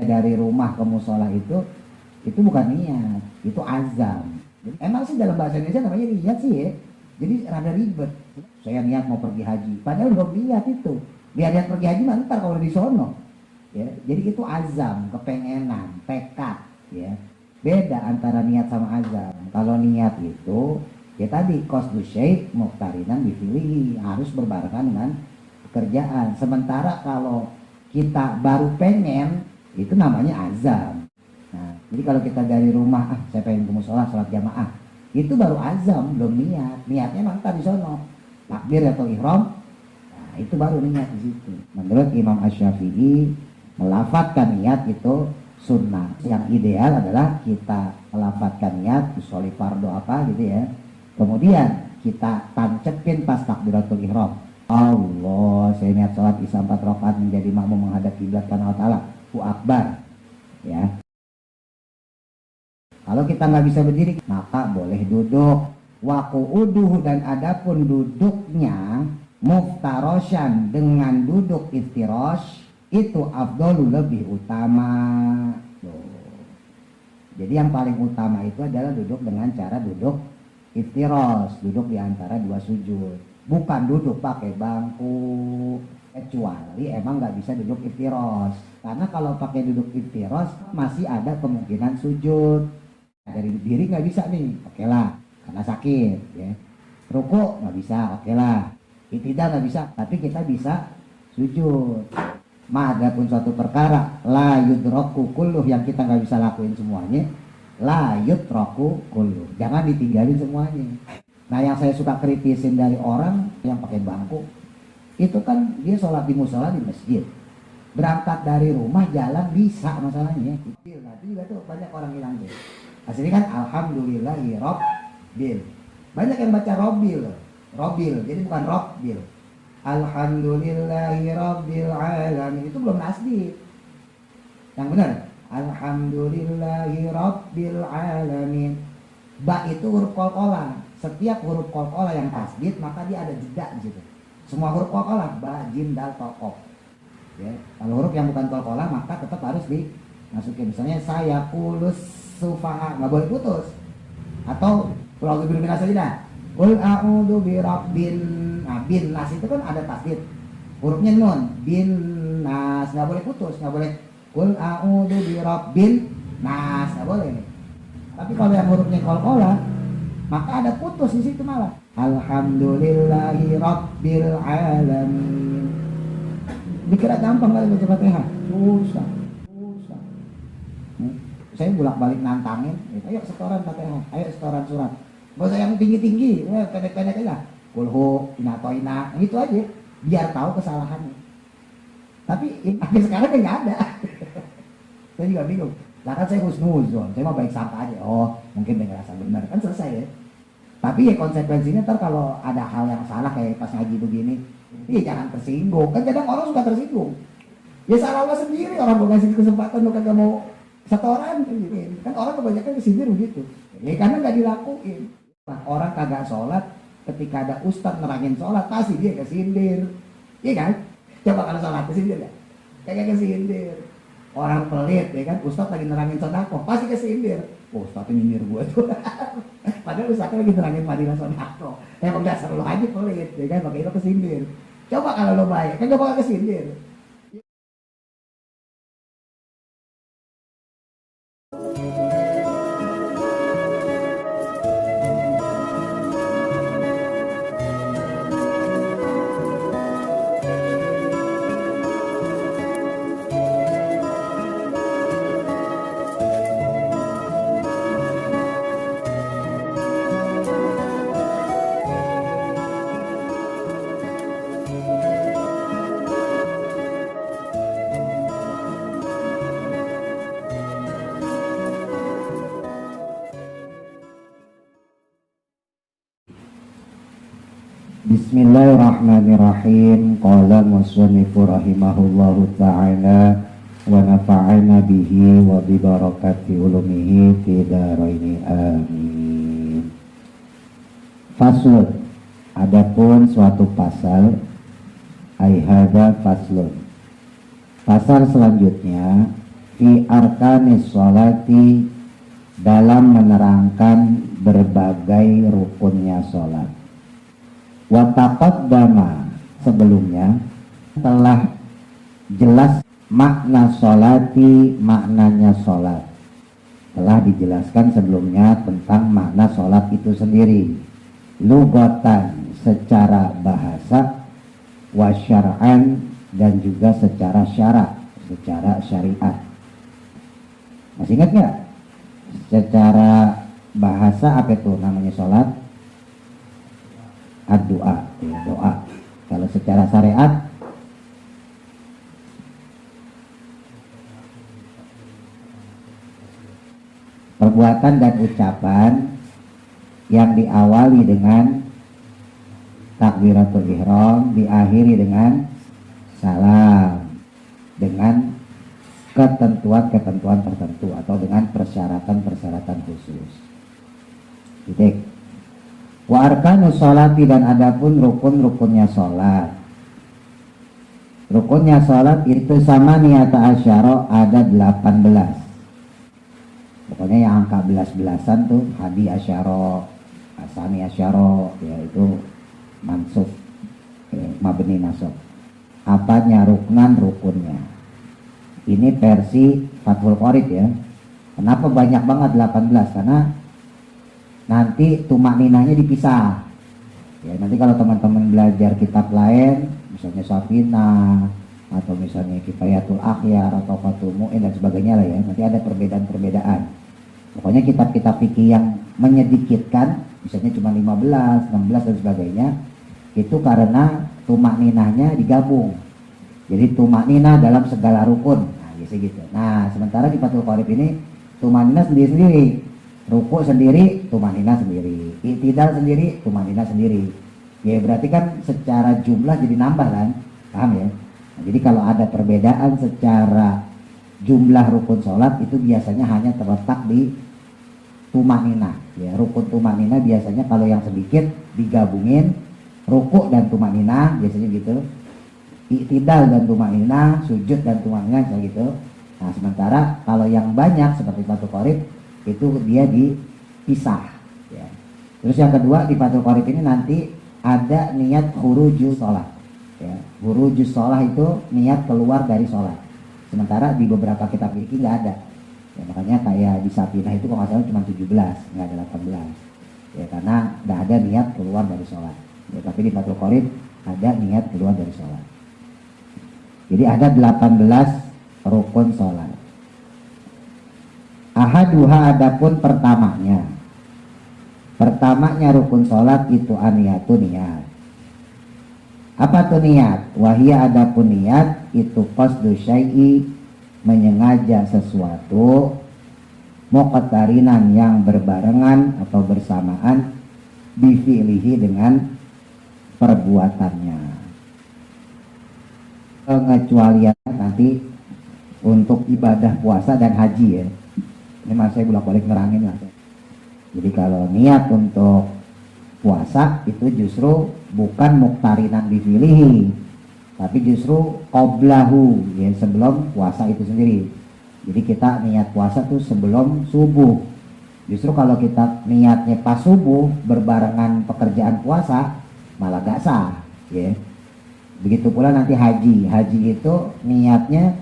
dari rumah ke musola itu bukan niat, itu azam. Jadi, emang sih dalam bahasa Indonesia namanya niat sih ya. Jadi rada ribet. Saya niat mau pergi haji, padahal belum niat itu. Biar niat pergi haji ntar kalau di sono. Ya, jadi itu azam, kepengenan, tekad, ya. Beda antara niat sama azam. Kalau niat itu ya tadi qasdu syai' muqtarinan bifilihi, harus berbarengan dengan pekerjaan. Sementara kalau kita baru pengen, itu namanya azam. Nah, jadi kalau kita dari rumah, saya pengen ke musola sholat jamaah, itu baru azam, belum niat. Niatnya memang tadi sono, takbir atau ihram. Nah, itu baru niat di situ. Menurut Imam Asy-Syafi'i, melafatkan niat itu sunnah. Yang ideal adalah kita melafatkan niat, usolli fardu apa gitu ya. Kemudian kita tancepin pas takbiratul ihram. Allah, saya niat sholat isya 4 rakaat menjadi makmum menghadap kiblat karena Allah Ta'ala. Allahu Akbar. Ya. Kalau kita nggak bisa berdiri, maka boleh duduk. Wa qu'uduhu, dan adapun duduknya muftarosyan dengan duduk iftirosh, itu afdolu, lebih utama. Jadi yang paling utama itu adalah duduk dengan cara duduk iftirosh, duduk di antara dua sujud, bukan duduk pakai bangku, kecuali emang nggak bisa duduk iftirosh. Karena kalau pakai duduk iftirosh masih ada kemungkinan sujud. Dari diri nggak bisa nih, oke lah, karena sakit ya. Ruku nggak bisa, oke lah. Tidak nggak bisa, tapi kita bisa sujud. Adapun suatu perkara la yudroku kulluh, yang kita nggak bisa lakuin semuanya, la yudroku kulluh, jangan ditinggalin semuanya. Nah, yang saya suka kritisin dari orang yang pakai bangku, itu kan dia sholat di musola di masjid, berangkat dari rumah jalan bisa masalahnya. Nanti juga tuh banyak orang bilang gitu. Aslinya kan alhamdulillahi robbil, banyak yang baca robil, jadi bukan robbil. Alhamdulillahi rabbil alamin, itu belum tasdid. Yang benar alhamdulillahi rabbil alamin. Ba itu huruf qalqalah. Setiap huruf qalqalah yang tasdid maka dia ada jeda di situ. Semua huruf qalqalah, ba, jim, dal, ta, qaf. Ya, kalau huruf yang bukan qalqalah maka tetap harus dimasukin. Misalnya saya kulus sufaha, nggak boleh putus. Atau kalau lebih minasa tidak, qul a'udzu birabbin. Nah, bin nas itu kan ada tasdid, hurufnya nun, bin nas, nggak boleh putus, nggak boleh qul a'udzu birabbin nas, nggak boleh. Tapi kalau yang hurufnya qalqalah maka ada putus di situ malah. Alhamdulillahi rabbil alamin. Dikira gampang kali baca Fatihah, susah. Saya bolak-balik nantangin, ayo setoran Fatihah, ayo setoran surat. Gak usah yang tinggi-tinggi, pendek-pendek aja. Kulhu, ina, gitu aja, biar tahu kesalahannya. Tapi sampai sekarang nggak ada. Saya juga bingung. Lah kan saya husnuzon, saya mau baik sangka aja. Oh, mungkin dia ngerasa benar, kan selesai ya. Tapi ya konsekuensinya ntar kalau ada hal yang salah kayak pas ngaji begini, jangan tersinggung. Kan kadang orang suka tersinggung. Ya salah Allah sendiri, orang mau ngasih kesempatan lo kagak mau setoran gitu. Kan orang kebanyakan kesindir begitu. Ya karena nggak dilakuin. Nah, orang kagak sholat, ketika ada ustadz nerangin sholat pasti dia kesindir, iya kan? Coba kalau sholat kesindir ya, kagak kesindir. Orang pelit ya kan, ustadz lagi nerangin sodako pasti kesindir. Oh, ustadz nyindir gue tuh. Padahal ustadznya lagi nerangin fadilah sodako. Emang dasar lo aja pelit ya kan, makanya lo kesindir. Coba kalau lo baik, kan gak bakal kesindir. Bismillahirrahmanirrahim. Qala musannifu rahimahullahu ta'ala wa nafa'ana bihi wa bi barakati ulumihi fi dharaini amin. Faslun, adapun suatu pasal, ai hadza faslun. Pasal selanjutnya fi arkanis sholati, dalam menerangkan berbagai rukunnya sholat. Wa taqaddama, sebelumnya telah jelas makna sholati, maknanya sholat. Telah dijelaskan sebelumnya tentang makna sholat itu sendiri, lugatan secara bahasa, wa syar'an dan juga secara syarak, secara syariat. Masih ingat nggak? Secara bahasa apa itu namanya sholat? Ad-doa, ya, doa. Kalau secara syariat perbuatan dan ucapan yang diawali dengan takbiratul ihram, diakhiri dengan salam, dengan ketentuan-ketentuan tertentu atau dengan persyaratan-persyaratan khusus. Titik. Wa arkanus sholati, dan adapun rukun-rukunnya sholat. Rukunnya sholat itu sama niyata asyara, ada 18. Pokoknya yang angka belas-belasan tuh hadi asyara, asani asyara, yaitu mansub, mabni nasab. Apanya ruknan, rukunnya. Ini versi Fathul Qorib ya. Kenapa banyak banget 18? Karena nanti tumak ninahnya dipisah. Ya, nanti kalau teman-teman belajar kitab lain, misalnya Safinah atau misalnya Kifayatul Akhyar atau Fathul Mu'in dan sebagainya lah ya, nanti ada perbedaan-perbedaan. Pokoknya kitab-kitab fikih yang menyedikitkan, misalnya cuma 15, 16 dan sebagainya, itu karena tumak ninahnya digabung. Jadi tumak ninah dalam segala rukun. Nah, biasa gitu. Nah, sementara di Fathul Qorib ini tumak ninah sendiri-sendiri. Ruku sendiri, tumanina sendiri, i'tidal sendiri, tumanina sendiri. Ya berarti kan secara jumlah jadi nambah kan, paham ya? Nah, jadi kalau ada perbedaan secara jumlah rukun sholat itu biasanya hanya terletak di tumanina. Ya, rukun tumanina biasanya kalau yang sedikit digabungin, ruku dan tumanina biasanya gitu. I'tidal dan tumanina, sujud dan tumanina kayak gitu. Nah sementara kalau yang banyak seperti Fathul Qorib itu dia dipisah ya. Terus yang kedua di Fathul Qorib ini nanti ada niat khurujus sholat ya. Khurujus sholat itu niat keluar dari sholat, sementara di beberapa kitab fikih nggak ada ya, makanya kayak di Safinah itu kalau nggak salah cuma 17, nggak ada 18 ya, karena nggak ada niat keluar dari sholat ya. Tapi di Fathul Qorib ada niat keluar dari sholat. Jadi ada 18 rukun sholat. Ahaduha, adapun pertamanya rukun sholat itu aniyatu, niat. Apa tuh niat? Wahia, adapun niat itu qasdu syai'i, menyengaja sesuatu, muqtarinan yang berbarengan atau bersamaan, bifi'lihi dengan perbuatannya. Pengecualian nanti untuk ibadah puasa dan haji ya. Ini mas saya bolak-balik nerangin lah. Jadi kalau niat untuk puasa itu justru bukan muqtarinan bifilihi, tapi justru qoblahu ya, sebelum puasa itu sendiri. Jadi kita niat puasa tuh sebelum subuh. Justru kalau kita niatnya pas subuh berbarengan pekerjaan puasa malah gak sah ya. Begitu pula nanti haji. Haji itu niatnya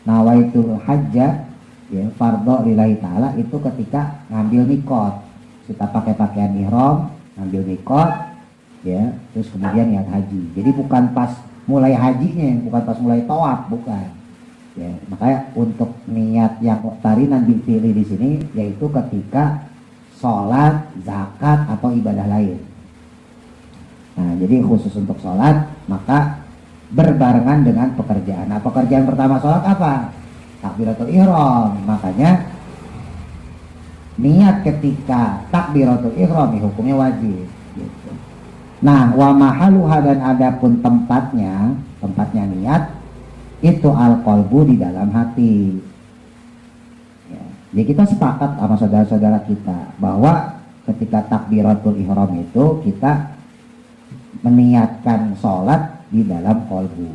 nawaitul hajjah ya, fardhu lillahi ta'ala, itu ketika ngambil mikot. Kita pakai pakaian ihram, ngambil mikot ya, terus kemudian niat haji. Jadi bukan pas mulai hajinya, bukan pas mulai tawaf, bukan ya. Makanya untuk niat yang muqtarinan bil fi'li di sini yaitu ketika sholat, zakat atau ibadah lain. Nah jadi khusus untuk sholat maka berbarengan dengan pekerjaan. Nah pekerjaan pertama sholat apa? Takbiratul ihram. Makanya niat ketika takbiratul ihram hukumnya wajib gitu. Nah wa mahaluha, dan adapun tempatnya niat itu al-qalbu, di dalam hati ya. Jadi kita sepakat sama saudara-saudara kita bahwa ketika takbiratul ihram itu kita meniatkan sholat di dalam qalbu.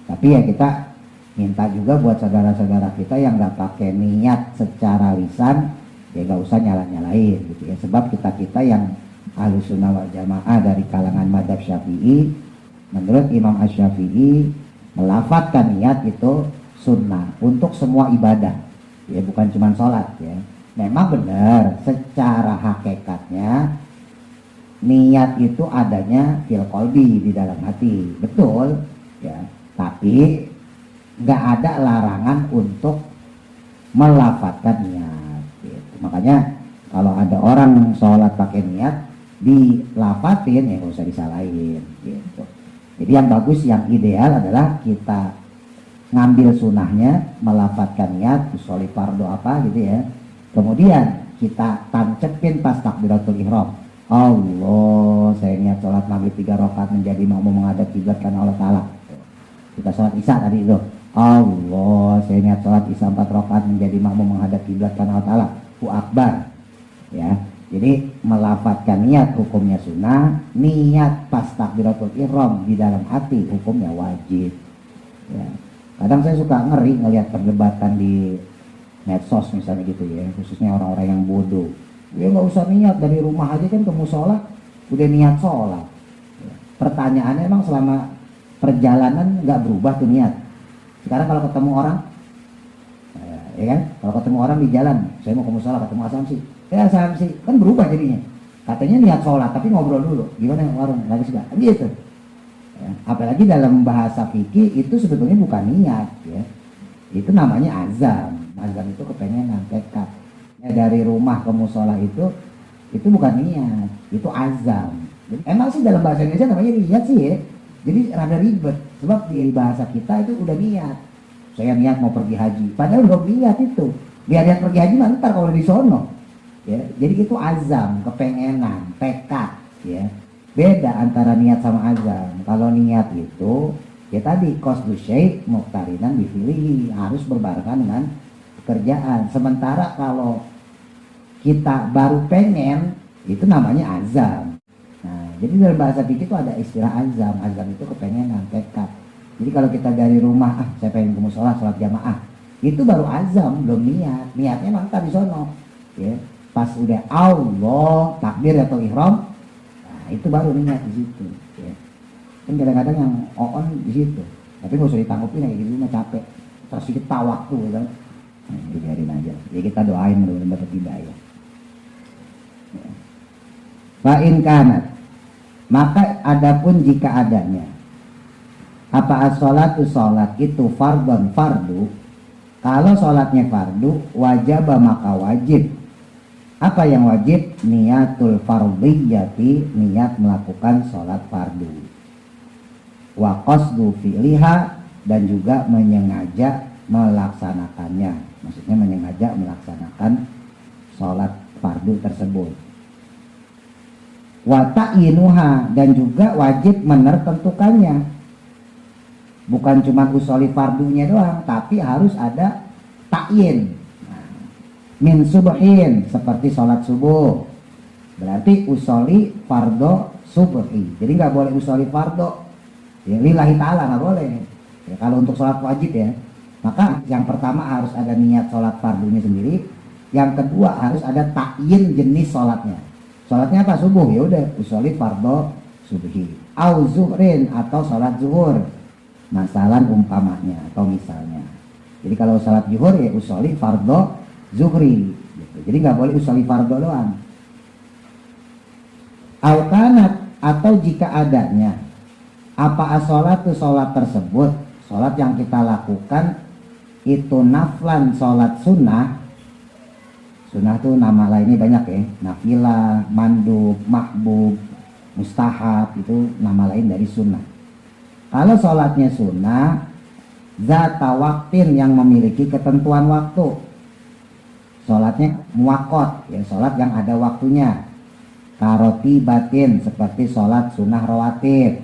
Tapi ya kita Minta juga buat saudara-saudara kita yang nggak pakai niat secara lisan, ya nggak usah nyala-nyalain gitu ya. Sebab kita yang Ahlus Sunnah wal Jamaah dari kalangan madzhab Syafi'i, menurut Imam Asy-Syafi'i, melafadzkan niat itu sunnah untuk semua ibadah, ya bukan cuma sholat ya. Memang benar secara hakikatnya niat itu adanya fil qalbi, di dalam hati, betul ya. Tapi nggak ada larangan untuk melafadzkan niat gitu. Makanya kalau ada orang sholat pakai niat dilafatin, ya nggak usah disalahin gitu. Jadi yang bagus, yang ideal adalah kita ngambil sunahnya, melafadzkan niat, usholi fardu apa gitu ya. Kemudian kita tancepin pas takbiratul ihram. Allah, saya niat sholat maghrib 3 rakaat menjadi makmum menghadap kiblat karena Allah Ta'ala. Kita sholat isya tadi itu. Allah, saya niat sholat isya 4 rakaat menjadi makmum menghadap kiblat karena Allah Ta'ala. Hu akbar. Ya. Jadi melafadzkan niat hukumnya sunnah, niat pas takbiratul ihram di dalam hati hukumnya wajib. Ya. Kadang saya suka ngeri ngelihat perdebatan di medsos misalnya gitu ya, khususnya orang-orang yang bodoh. Ya nggak usah niat, dari rumah aja kan ke musola udah niat sholat. Ya. Pertanyaannya, emang selama perjalanan nggak berubah tuh niat? Sekarang kalau ketemu orang, ya kan, kalau ketemu orang di jalan, saya mau ke musola ketemu Asamsi, ya Asamsi, kan berubah jadinya. Katanya niat sholat tapi ngobrol dulu, gimana warung lagi suka, gitu. Ya. Apalagi dalam bahasa fikih itu sebetulnya bukan niat, ya. Itu namanya azam. Azam itu kepengenan, tekad. Ya, dari rumah ke musola itu bukan niat, itu azam. Jadi, emang sih dalam bahasa Indonesia namanya niat sih ya. Jadi rada ribet, sebab di bahasa kita itu udah niat. Saya niat mau pergi haji, padahal belum niat itu. Biar niat pergi haji ntar kalau di sono. Ya, jadi itu azam, kepengenan, tekad. Ya, beda antara niat sama azam. Kalau niat itu ya tadi qasdu syai' muqtarinan bi fi'lihi, harus berbarengan dengan pekerjaan. Sementara kalau kita baru pengen, itu namanya azam. Nah, jadi dalam bahasa fikih itu ada istilah azam. Azam itu kepengenan, tekad. Jadi kalau kita dari rumah, saya pengen ke musola sholat jamaah, itu baru azam, belum niat. Niatnya mantap di sono. Ya, pas udah Allah takbir atau ihram, nah itu baru niat di situ. Ya. Kan kadang-kadang yang on di situ. Tapi nggak usah ditanggupin kayak gitu, mah capek. Terus kita waktu kan. Nah, biarin aja. Ya kita doain mudah-mudahan dapat hidayah. Ya. Fa'in kanat, maka adapun jika adanya apa as-sholatu sholat itu fardon fardu, kalau sholatnya fardu wajib maka wajib. Apa yang wajib? Niatul fardiyati, niat melakukan sholat fardu. Wa qasdu fi'liha, dan juga menyengaja melaksanakannya. Maksudnya menyengaja melaksanakan sholat fardu tersebut. Wa ta'inuha, dan juga wajib menertentukannya. Bukan cuma usholi fardunya doang, tapi harus ada ta'in. Min subuhin, seperti sholat subuh, berarti usholi fardo subuhi. Jadi nggak boleh usholi fardo ya lillahi ta'ala, nggak boleh ya, kalau untuk sholat wajib ya. Maka yang pertama harus ada niat sholat fardunya sendiri, yang kedua harus ada ta'yin jenis sholatnya. Sholatnya apa? Subuh, ya udah usholi fardo subuhi, au zuhrin, atau sholat zuhur, masalan umpamanya atau misalnya. Jadi kalau sholat zuhur ya usholi fardo zuhri gitu. Jadi nggak boleh usholi fardo doang. Al-kanat, atau jika adanya apa as-sholat itu sholat tersebut, sholat yang kita lakukan itu naflan, sholat sunnah. Sunnah itu nama lainnya banyak ya, nafilah, mandub, mahbub, mustahab, itu nama lain dari sunnah. Kalau sholatnya sunnah zata waktin, yang memiliki ketentuan waktu, sholatnya muwakot, ya sholat yang ada waktunya. Karoti batin, seperti sholat sunnah rawatib,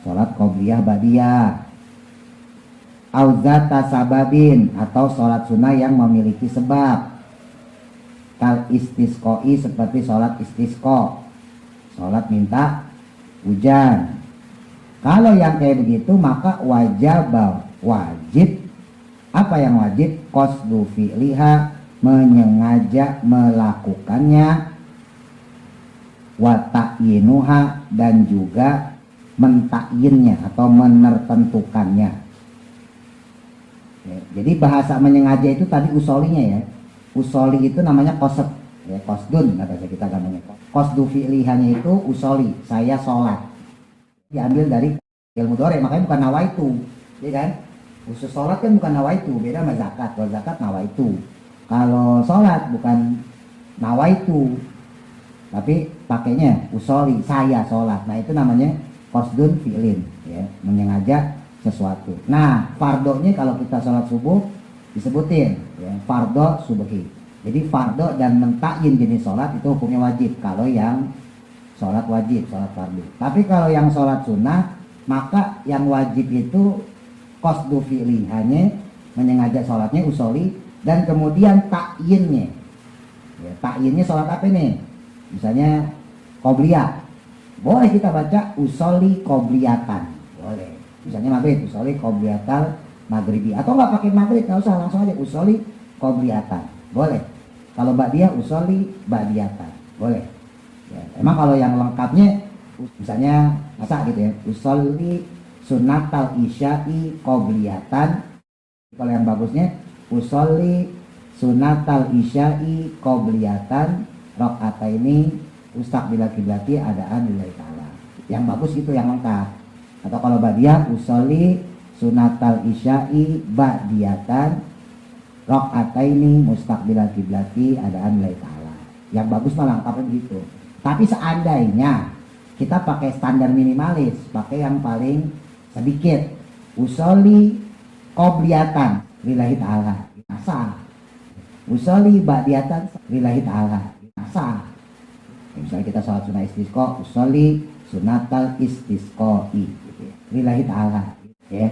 sholat qobliyah badiyah. Auzata sababin, atau sholat sunnah yang memiliki sebab. Kal istisqoi, seperti sholat istisqo, sholat minta hujan. Kalau yang kayak begitu maka wajib Apa yang wajib? Qasdu fi'liha, menyengaja melakukannya, wa ta'yinuha, dan juga mentakyinnya atau menertentukannya. Ya, jadi bahasa menyengaja itu tadi usolinya ya. Usoli itu namanya qasd, ya, qasdun kata kita namanya. Qasdu fi'lihanya itu usoli, saya sholat. Diambil dari ilmu dore, makanya bukan nawaitu, ya kan? Khusus sholat kan bukan nawaitu, beda sama zakat. Kalau zakat nawaitu, kalau sholat bukan nawaitu, tapi pakainya usoli, saya sholat. Nah itu namanya qasdun fi'lin, ya, menyengaja sesuatu. Nah fardonya kalau kita sholat subuh disebutin, ya, fardo subuhi. Jadi fardo dan mentakyin jenis sholat itu hukumnya wajib kalau yang sholat wajib, sholat fardu. Tapi kalau yang sholat sunnah, maka yang wajib itu qasdu fi'li, hanya menyengaja sholatnya usoli, dan kemudian takyinnya. Ya, takyinnya sholat apa nih? Misalnya qobliyah, boleh kita baca usoli qobliyatan, boleh. Misalnya maghrib, usoli qobliyatal maghribi, atau nggak pakai maghrib, nggak usah, langsung aja usoli qobliyatan, boleh. Kalau ba'diyah usoli ba'diyatan, boleh. Ya, emang kalau yang lengkapnya misalnya masa gitu ya, usoli sunnatal isya'i qobliyatan. Kalau yang bagusnya usoli sunnatal isya'i qobliyatan rakaataini ustaqbilal qiblati adaan lillahi ta'ala. Yang bagus itu yang lengkap. Atau kalau ba'diyah usoli sunnatal isya'i ba'diyatan rakaataini mustaqbilal qiblati adaan lillahi ta'ala. Yang bagus malah lengkapnya begitu. Tapi seandainya kita pakai standar minimalis, pakai yang paling sedikit, usoli qobliyatan lillahi ta'ala, sah. Usoli ba'diyatan lillahi ta'ala, sah. Misalnya kita sholat sunnah istisqa, usoli sunnatal istisqai, gitu ya, lillahi ta'ala, ya.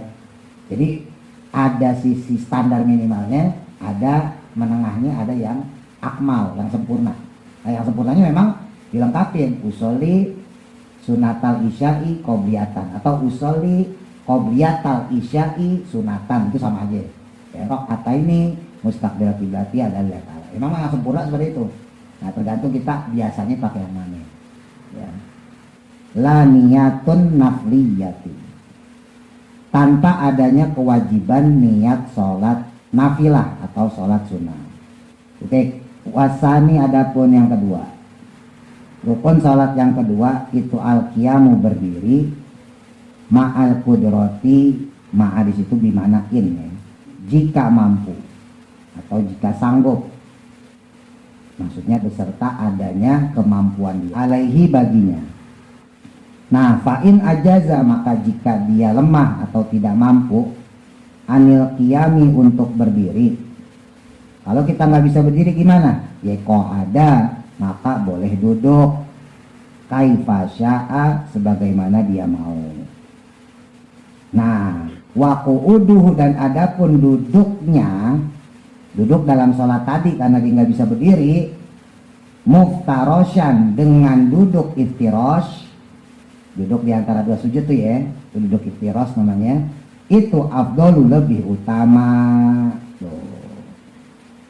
Jadi ada sisi standar minimalnya, ada menengahnya, ada yang akmal, yang sempurna. Nah yang sempurnanya memang dilengkapin, usoli sunatal isya'i qobliyatan atau usoli qobliyatal isya'i sunatan, itu sama aja ya. Rakaataini mustaqbilal qiblati adalah lillahi ta'ala. Memang yang sempurna seperti itu. Nah tergantung kita biasanya pakai yang mana ya. La niyatun nafliyati, tanpa adanya kewajiban niat sholat nafilah atau sholat sunnah. Oke, wasani adapun yang kedua, rukun salat yang kedua itu al-qiyamu berdiri, ma'al kudrati, ma'a di situ bimanain ya, jika mampu atau jika sanggup, maksudnya beserta adanya kemampuan dia, alaihi baginya. Nah fa'in ajaza, maka jika dia lemah atau tidak mampu, anil qiyami untuk berdiri. Kalau kita nggak bisa berdiri gimana? Ya ada, maka boleh duduk kaifa sya'a, sebagaimana dia mau. Nah wa qu'uduhu, dan adapun duduknya, duduk dalam sholat tadi karena dia nggak bisa berdiri, muftaroshan, dengan duduk iftirosh, duduk di antara dua sujud tuh ya, itu duduk iftirosh namanya, itu afdolu, lebih utama.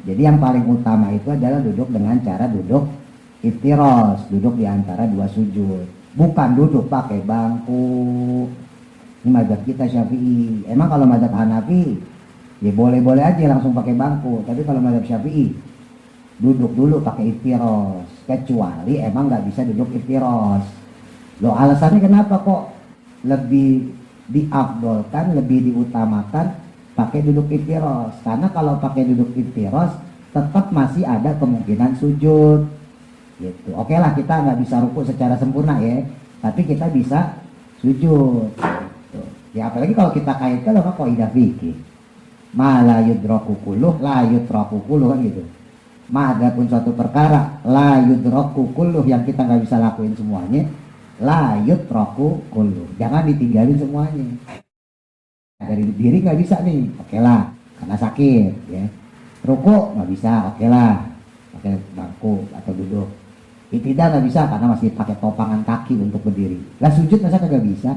Jadi yang paling utama itu adalah duduk dengan cara duduk iftirosh, duduk di antara dua sujud, bukan duduk pakai bangku. Ini mazhab kita Syafi'i. Emang kalau mazhab Hanafi ya boleh-boleh aja langsung pakai bangku, tapi kalau mazhab Syafi'i duduk dulu pakai iftirosh, kecuali emang nggak bisa duduk iftirosh. Loh alasannya kenapa kok lebih diafdolkan, lebih diutamakan pakai duduk iftirosh? Karena kalau pakai duduk iftirosh tetap masih ada kemungkinan sujud gitu. Oke lah, kita nggak bisa ruku secara sempurna ya, tapi kita bisa sujud gitu. Ya apalagi kalau kita kaitkan sama kaidah fikih, ma la yudraku kulluh la yutraku kulluh, kan gitu. Ma adapun suatu perkara la yudraku kulluh, yang kita nggak bisa lakuin semuanya, la yutraku kulluh, jangan ditinggalin semuanya. Dari diri nggak bisa nih, oke lah, karena sakit ya. Ruku nggak bisa, oke lah, pakai bangku atau duduk. Tidak nggak bisa karena masih pakai topangan kaki untuk berdiri. Lah sujud masa kagak bisa?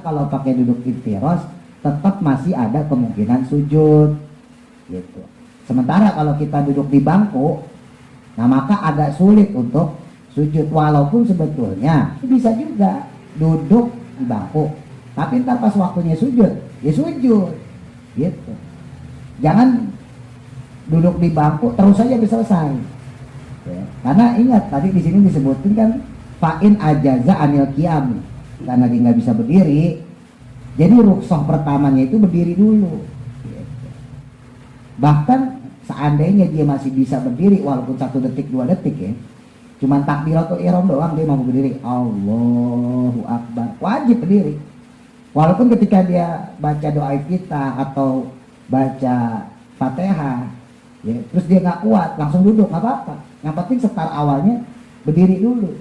Kalau pakai duduk iftirosh tetap masih ada kemungkinan sujud gitu. Sementara kalau kita duduk di bangku, nah maka agak sulit untuk sujud, walaupun sebetulnya bisa juga duduk di bangku, tapi ntar pas waktunya sujud, ya sujud, gitu. Jangan duduk di bangku terus saja bisa selesai. Ya. Karena ingat tadi di sini disebutkan kan fa'in ajaza anil qiyam, karena dia nggak bisa berdiri, jadi rukhsah pertamanya itu berdiri dulu. Gitu. Bahkan seandainya dia masih bisa berdiri walaupun 1 detik 2 detik ya, cuman takbiratul ihram doang dia mampu berdiri, Allahu Akbar, wajib berdiri. Walaupun ketika dia baca doa kita atau baca Fatihah, ya, terus dia nggak kuat langsung duduk, nggak apa-apa. Yang penting start awalnya berdiri dulu.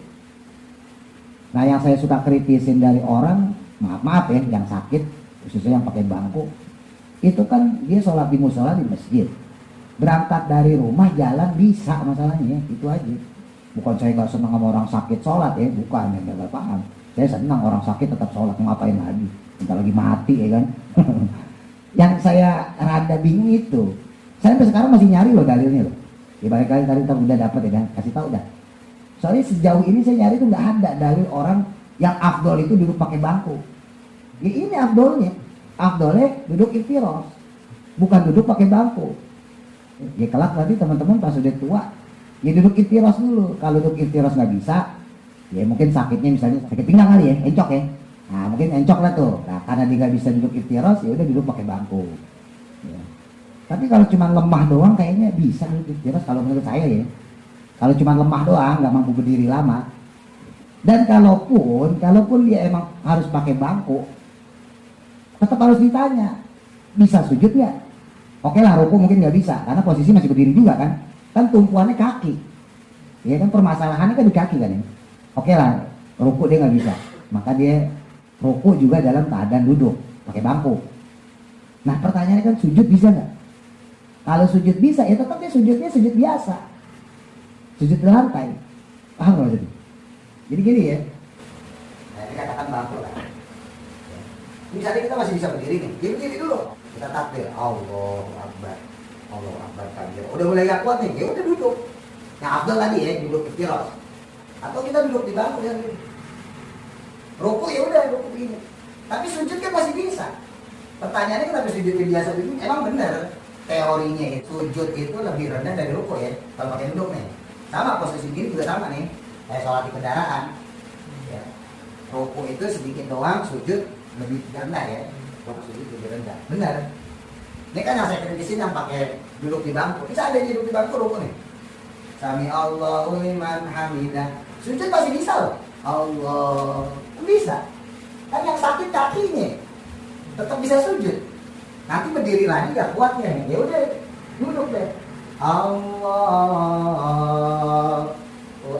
Nah yang saya suka kritisin dari orang, maaf ya, yang sakit, khususnya yang pakai bangku, itu kan dia sholat di musola di masjid, berangkat dari rumah jalan bisa, masalahnya itu aja. Bukan saya nggak senang sama orang sakit sholat ya, bukan, ya nggak paham. Saya senang orang sakit tetap sholat, ngapain lagi, bentar lagi mati ya kan. Yang saya rada bingung itu, saya sampai sekarang masih nyari loh dalilnya loh. Ya balik kali tadi kita udah dapat ya kan, kasih tahu dah. Soalnya sejauh ini saya nyari tuh nggak ada dalil orang yang afdol itu duduk pakai bangku. Ya ini afdolnya duduk iftiros, bukan duduk pakai bangku. Ya kelak nanti teman-teman pas udah tua, ya duduk iftiros dulu. Kalau duduk iftiros nggak bisa, ya mungkin sakitnya misalnya sakit pinggang kali ya, encok ya. Nah mungkin encok lah tuh. Nah karena dia nggak bisa duduk iftiros, ya udah duduk pakai bangku. Ya. Tapi kalau cuma lemah doang kayaknya bisa duduk iftiros kalau menurut saya ya. Kalau cuma lemah doang, nggak mampu berdiri lama. Dan kalaupun dia emang harus pakai bangku, tetap harus ditanya, bisa sujud nggak? Oke lah, ruku mungkin nggak bisa, karena posisi masih berdiri juga kan. Kan tumpuannya kaki. Ya kan permasalahannya kan di kaki kan ya. Oke lah, ruku dia nggak bisa. Maka dia ruku juga dalam keadaan duduk, pakai bangku. Nah pertanyaannya kan sujud bisa nggak? Kalau sujud bisa, ya tetap dia sujudnya sujud biasa. Sujud di lantai. Paham nggak maksudnya? Jadi gini ya. Nah, ini katakan bangku lah. Misalnya kita masih bisa berdiri nih, dia berdiri dulu. Kita takbir, Allahu Akbar, Allahu Akbar kabir. Udah mulai gak kuat nih, ya udah duduk. Yang afdal tadi ya, duduk iftiros. Atau kita duduk di bangku yang ini. Ruku ya udah, ruku begini. Tapi sujud kan masih bisa. Pertanyaannya kenapa sujud biasa begini? Emang benar teorinya sujud itu lebih rendah dari ruku ya. Kalau pakai duduk nih, sama posisi gini juga sama nih. Kayak sholat di kendaraan. Ya. Ruku itu sedikit doang, sujud lebih rendah ya. Sujud lebih rendah. Benar. Ini kan yang saya kritisin yang pakai duduk di bangku. Bisa ada yang duduk di bangku ruku nih. Sami Allahu liman hamidah. Sujud masih bisa loh. Allah bisa. Kan yang sakit kakinya tetap bisa sujud. Nanti berdiri lagi gak kuatnya. Ya udah duduk deh. Allahu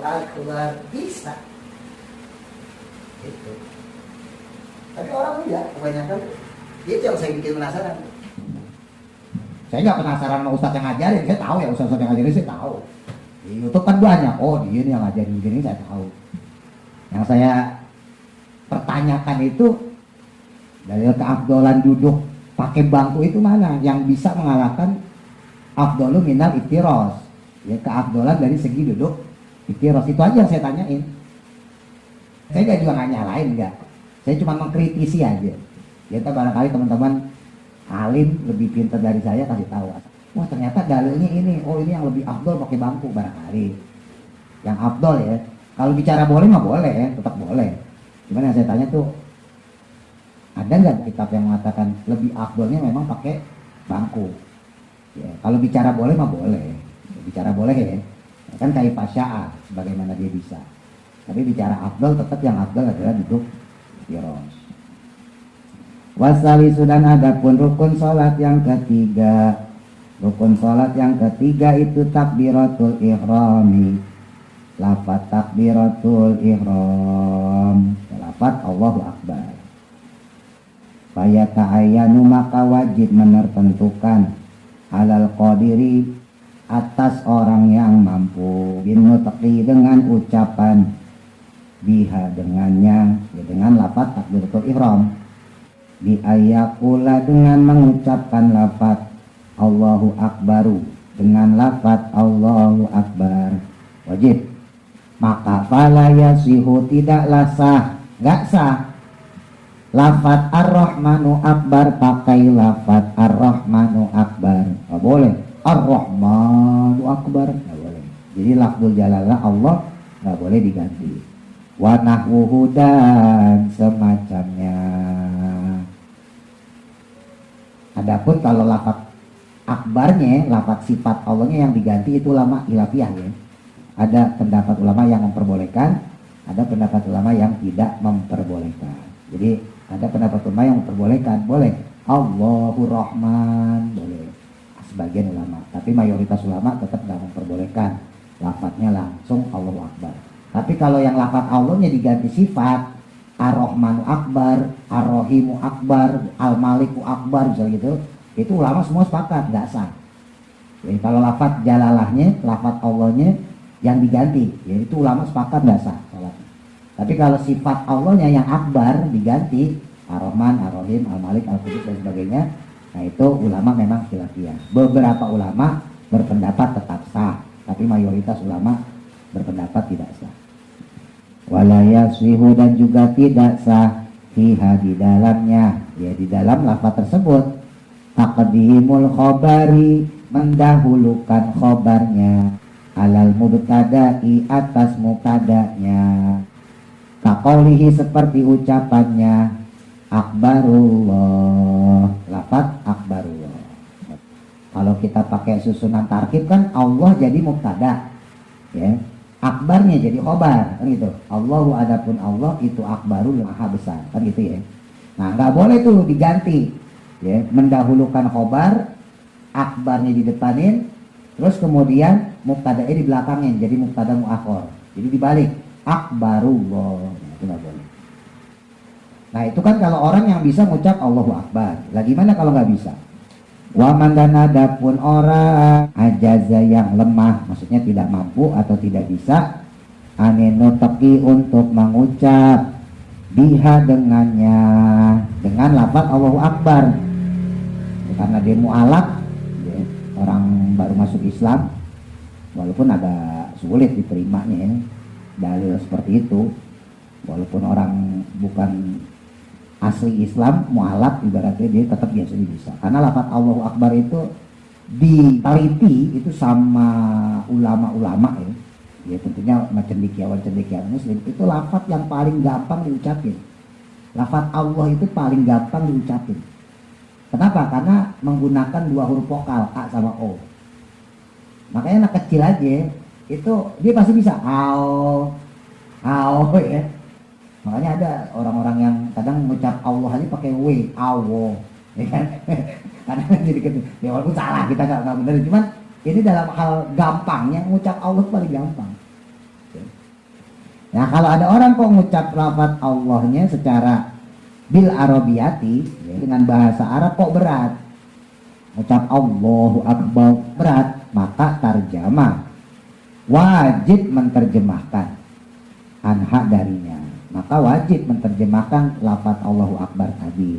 Akbar, bisa. Gitu. Tapi orang enggak, kebanyakan itu yang saya bikin penasaran. Saya nggak penasaran sama ustadz yang ngajarin, saya tahu ya ustadz yang ngajarin saya tahu. Di YouTube kan banyak, oh dia ini yang ngajarin begini saya tahu. Yang saya pertanyakan itu dalil keafdolan duduk pakai bangku itu mana yang bisa mengalahkan afdolu minal iftiros, ya keafdolan dari segi duduk iftiros. Itu aja yang saya tanyain. Saya nggak juga nggak nyalain, enggak. Saya cuma mengkritisi aja. Ya barangkali teman-teman alim lebih pintar dari saya kasih tahu. Wah ternyata dalilnya ini, oh ini yang lebih afdol pakai bangku barangkali. Yang afdol ya. Kalau bicara boleh mah boleh ya, tetap boleh. Cuman yang saya tanya tuh, ada nggak kitab yang mengatakan lebih afdolnya memang pakai bangku? Ya, kalau bicara boleh mah boleh. Bicara boleh ya. Kan kayak pasya'a, sebagaimana dia bisa. Tapi bicara afdol tetap yang afdol adalah duduk iftiros. Wasali sudan adapun rukun sholat yang ketiga. Rukun sholat yang ketiga itu takbiratul ihrami. Lafaz takbiratul ihram, lafaz Allahu Akbar. Faya ta'ayyanu maka wajib menertentukan alal qadiri atas orang yang mampu bin nutqi dengan ucapan biha dengannya, ya dengan lafaz takbiratul ihram, bi ayakula dengan mengucapkan lafaz Allahu Akbaru dengan lafaz Allahu Akbar wajib. Maka fala yasihu tidaklah sah, nggak sah lafaz Ar-Rahmanu Akbar pakai lafaz Ar-Rahmanu Akbar, nggak boleh Ar-Rahmanu Akbar, nggak boleh. Jadi lafzul jalalah Allah nggak boleh diganti. Wa nahwuhu dan semacamnya. Adapun kalau lafaz akbarnya, lafaz sifat Allahnya yang diganti itu ulama khilafiyah ya. Ada pendapat ulama yang memperbolehkan, ada pendapat ulama yang tidak memperbolehkan. Jadi ada pendapat ulama yang memperbolehkan, boleh Allahu Rahman, boleh sebagian ulama, tapi mayoritas ulama tetap tidak memperbolehkan lafadznya langsung Allahu Akbar. Tapi kalau yang lafadz Allahnya diganti sifat, Ar-Rahmanu Akbar, Ar-Rahimu Akbar, Al-Maliku Akbar, misalnya gitu, itu ulama semua sepakat, nggak sah. Jadi kalau lafadz jalalahnya, lafadz Allahnya yang diganti, yaitu ulama sepakat nggak sah salatnya. Tapi kalau sifat Allahnya yang Akbar diganti, Ar-Rahman, Ar-Rahim, Al-Malik, Al-Qudus dan sebagainya, nah itu ulama memang khilafiyah. Beberapa ulama berpendapat tetap sah, tapi mayoritas ulama berpendapat tidak sah. Wala yaswihu dan juga tidak sah fiha di dalamnya, ya di dalam lafaz tersebut taqdimul khabari mendahulukan khobarnya alal mubtada'i atas mubtada'nya, kaqaulihi seperti ucapannya akbarullah, lafaz akbarullah. Kalau kita pakai susunan tarkib kan Allah jadi mubtada ya, akbarnya jadi khobar kan gitu. Allahu adapun Allah itu akbarul maha besar kan gitu ya. Nah nggak boleh tuh diganti ya, mendahulukan khobar, akbarnya di depanin, terus kemudian mubtada'nya di belakangnya jadi mubtada muakhor. Jadi dibalik akbarullah, itu nggak boleh. Nah itu kan kalau orang yang bisa ngucap Allahu Akbar. Lah gimana kalau nggak bisa? Wa man dan adapun orang ajaza yang lemah, maksudnya tidak mampu atau tidak bisa, anenu teki untuk mengucap biha dengannya, dengan lafaz Allahu Akbar. Karena dia mu'alaf ya, orang baru masuk Islam, walaupun agak sulit diterimanya ya, dalil seperti itu, walaupun orang bukan asli Islam, mu'alaf ibaratnya dia tetap biasanya bisa. Karena lafaz Allahu Akbar itu diteliti itu sama ulama-ulama ya. Ya tentunya sama cendekiawan muslim, itu lafaz yang paling gampang diucapin. Lafaz Allah itu paling gampang diucapin. Kenapa? Karena menggunakan dua huruf vokal A sama O. Makanya anak kecil aja itu dia pasti bisa ao ya. Makanya ada orang-orang yang kadang mengucap Allah aja pakai W, awo, ya kan? Karena jadi ya walaupun salah kita nggak benar, cuman ini dalam hal gampangnya mengucap Allah paling gampang. Nah kalau ada orang kok mengucap lafaz Allahnya secara bil arabiyati ya, dengan bahasa Arab kok berat, mengucap Allahu Akbar berat, maka tarjamah wajib menerjemahkan anha darinya. Maka wajib menerjemahkan lafaz Allahu Akbar tadi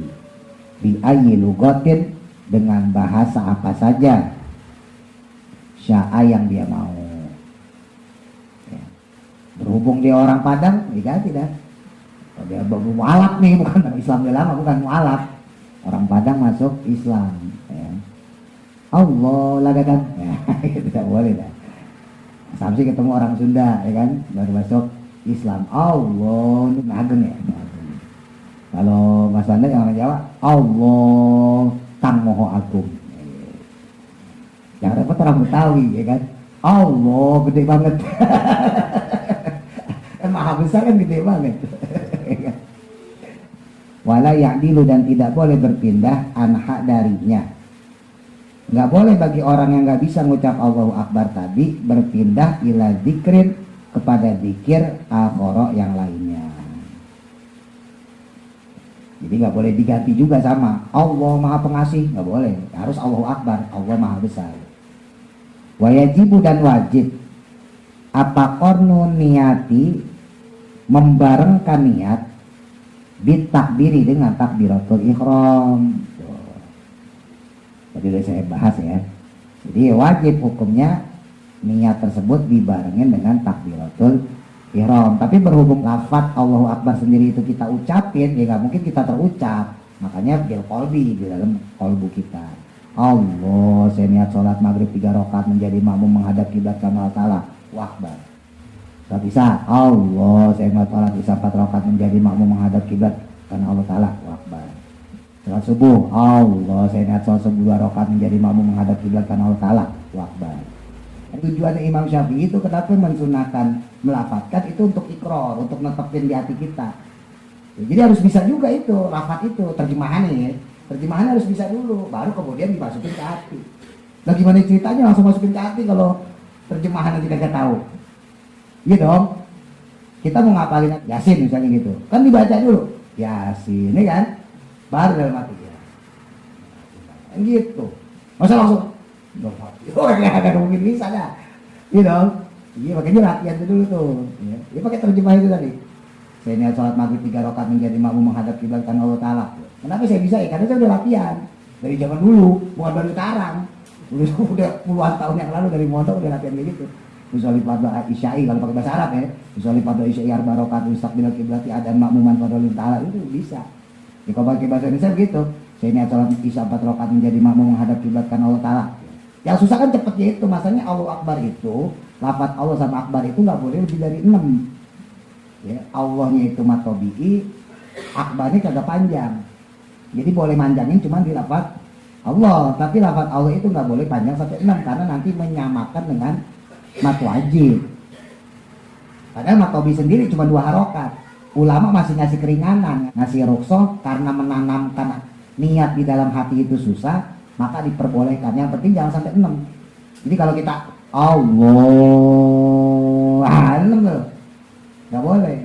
bi ayyi lugatin, dengan bahasa apa saja sya'a yang dia mau ya. Berhubung dia orang Padang diganti dah, dia mu'alaf nih, bukan orang Islam dia lama, bukan mu'alaf, orang Padang masuk Islam ya. Allah lagakan ya, itu tidak boleh dah. Sampai ketemu orang Sunda ya kan, baru masuk Islam, Allah itu ngageng ya. Kalau Mas Wanda yang orang Jawa, Allah Kang Moho Agung. Yang repot orang Betawi ya kan, Allah gede banget. Maha besar kan gede banget. Wala ya'dilu dan tidak boleh berpindah anha darinya. Nggak boleh bagi orang yang nggak bisa ngucap Allahu Akbar tadi berpindah ila dzikrin, kepada dzikir akhara yang lainnya. Jadi nggak boleh diganti juga sama Allah Maha Pengasih, nggak boleh, harus Allahu Akbar, Allah Maha Besar. Wajibu dan wajib apa kornu niati, membarengkan niat bitakbiri dengan takbiratul ihram. Tadi udah saya bahas ya. Jadi wajib hukumnya niat tersebut dibarengin dengan takbiratul ihram. Tapi berhubung lafaz Allahu Akbar sendiri itu kita ucapin, ya nggak mungkin kita terucap. Makanya bil qalbi, di dalam kolbu kita. Allah, saya niat sholat maghrib 3 rakaat menjadi makmum menghadap kiblat kama ta'ala. Wah, Akbar. Gak bisa. Allah, saya niat sholat isya 4 rakaat menjadi makmum menghadap kiblat karena Allah Ta'ala. Wah, Akbar. Sholat subuh. Allah, saya niat sholat subuh 2 rakaat menjadi makmum menghadap kiblat karena Allah Ta'ala. Wah, Akbar. Tujuannya Imam Syafi'i itu kenapa mensunahkan melafatkan itu untuk ikrar, untuk netepin di hati kita. Jadi harus bisa juga itu, lafaz itu, terjemahannya ya. Terjemahannya harus bisa dulu, baru kemudian dimasukin ke hati. Nah gimana ceritanya langsung masukin ke hati kalau terjemahannya tidak tahu? Iya dong. Kita mau ngapalin Yasin misalnya gitu. Kan dibaca dulu. Yasin, ini kan? Baru dalam hati ya. Gitu. Masa langsung oh nggak mungkin bisa dah. Iya dong. Iya makanya latihan dulu tuh. Ya. Dia pakai terjemahan itu tadi. Saya niat sholat maghrib 3 rakaat menjadi makmum menghadap kiblat karena Allah Ta'ala. Kenapa saya bisa ya? Karena saya udah latihan dari zaman dulu, bukan baru sekarang. Udah puluhan tahun yang lalu dari mondok udah latihan kayak gitu. Usolli fardhu isya'i kalau pakai bahasa Arab ya. Usolli fardhu isya'i 4 rakaat mustaqbilal kiblati adan makmuman fardhu Ta'ala itu bisa. Ya, kalau pakai bahasa Indonesia begitu. Saya niat sholat isya 4 rakaat menjadi makmum menghadap kiblat karena Allah Ta'ala. Yang susah kan cepetnya itu, masanya Allahu Akbar itu, lafaz Allah sama Akbar itu nggak boleh lebih dari 6. Ya, Allahnya itu matobi'i, Akbarnya kagak panjang. Jadi boleh manjangin cuma di lafaz Allah, tapi lafaz Allah itu nggak boleh panjang sampai 6 karena nanti menyamakan dengan mat wajib. Padahal matobi sendiri cuma 2 harokat. Ulama masih ngasih keringanan, ngasih rukhsah karena menanamkan niat di dalam hati itu susah. Maka diperbolehkan, yang penting jangan sampai 6. Jadi kalau kita Allah 6 tuh nggak boleh.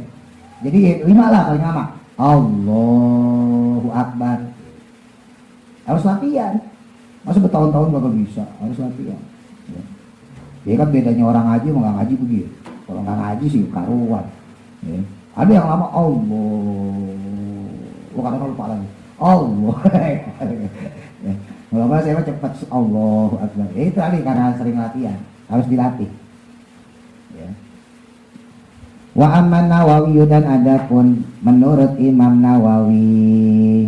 Jadi 5 lah paling lama. Allahu Akbar. Harus latihan. Masa bertahun-tahun gak bisa, harus latihan. Ya kan bedanya orang ngaji sama nggak ngaji begitu. Kalau nggak ngaji sih karuan. Ya. Ada yang lama Allah. Kadang lupa lagi. Allah. Ya. Kalau saya mah cepat Allahu Akbar. Ya itu tadi karena sering latihan, harus dilatih. Ya. Wa amman Nawawi dan adapun menurut Imam Nawawi.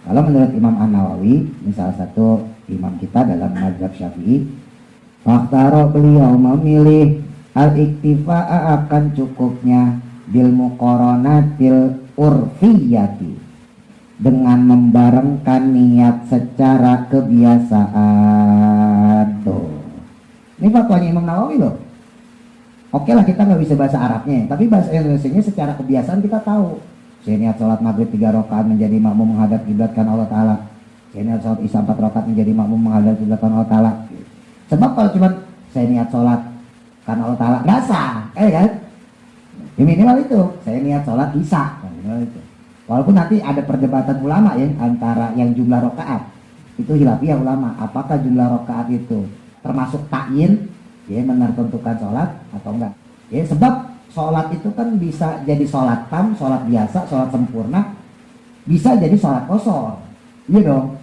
Kalau menurut Imam An-Nawawi, ini salah satu imam kita dalam mazhab Syafi'i, fakhtaro beliau memilih al-iktifa'a akan cukupnya bil muqaranatil urfiyati, dengan membarengkan niat secara kebiasaan. Tuh. Ini fatwanya Imam Nawawi loh. Oke lah kita nggak bisa bahasa Arabnya, tapi bahasa Indonesianya secara kebiasaan kita tahu. Saya niat sholat maghrib 3 rakaat menjadi makmum menghadap kiblat kan Allah Ta'ala. Saya niat sholat isya 4 rakaat menjadi makmum menghadap kiblat kan Allah Ta'ala. Sebab kalau cuma saya niat sholat kan Allah Ta'ala nggak sah, kan? Ya minimal itu. Saya niat sholat isya, minimal itu. Walaupun nanti ada perdebatan ulama ya antara yang jumlah rakaat itu khilafiyah ulama, apakah jumlah rakaat itu termasuk ta'yin ya menentukan sholat atau enggak ya, sebab sholat itu kan bisa jadi sholat tam, sholat biasa, sholat sempurna, bisa jadi sholat kosor. Iya dong,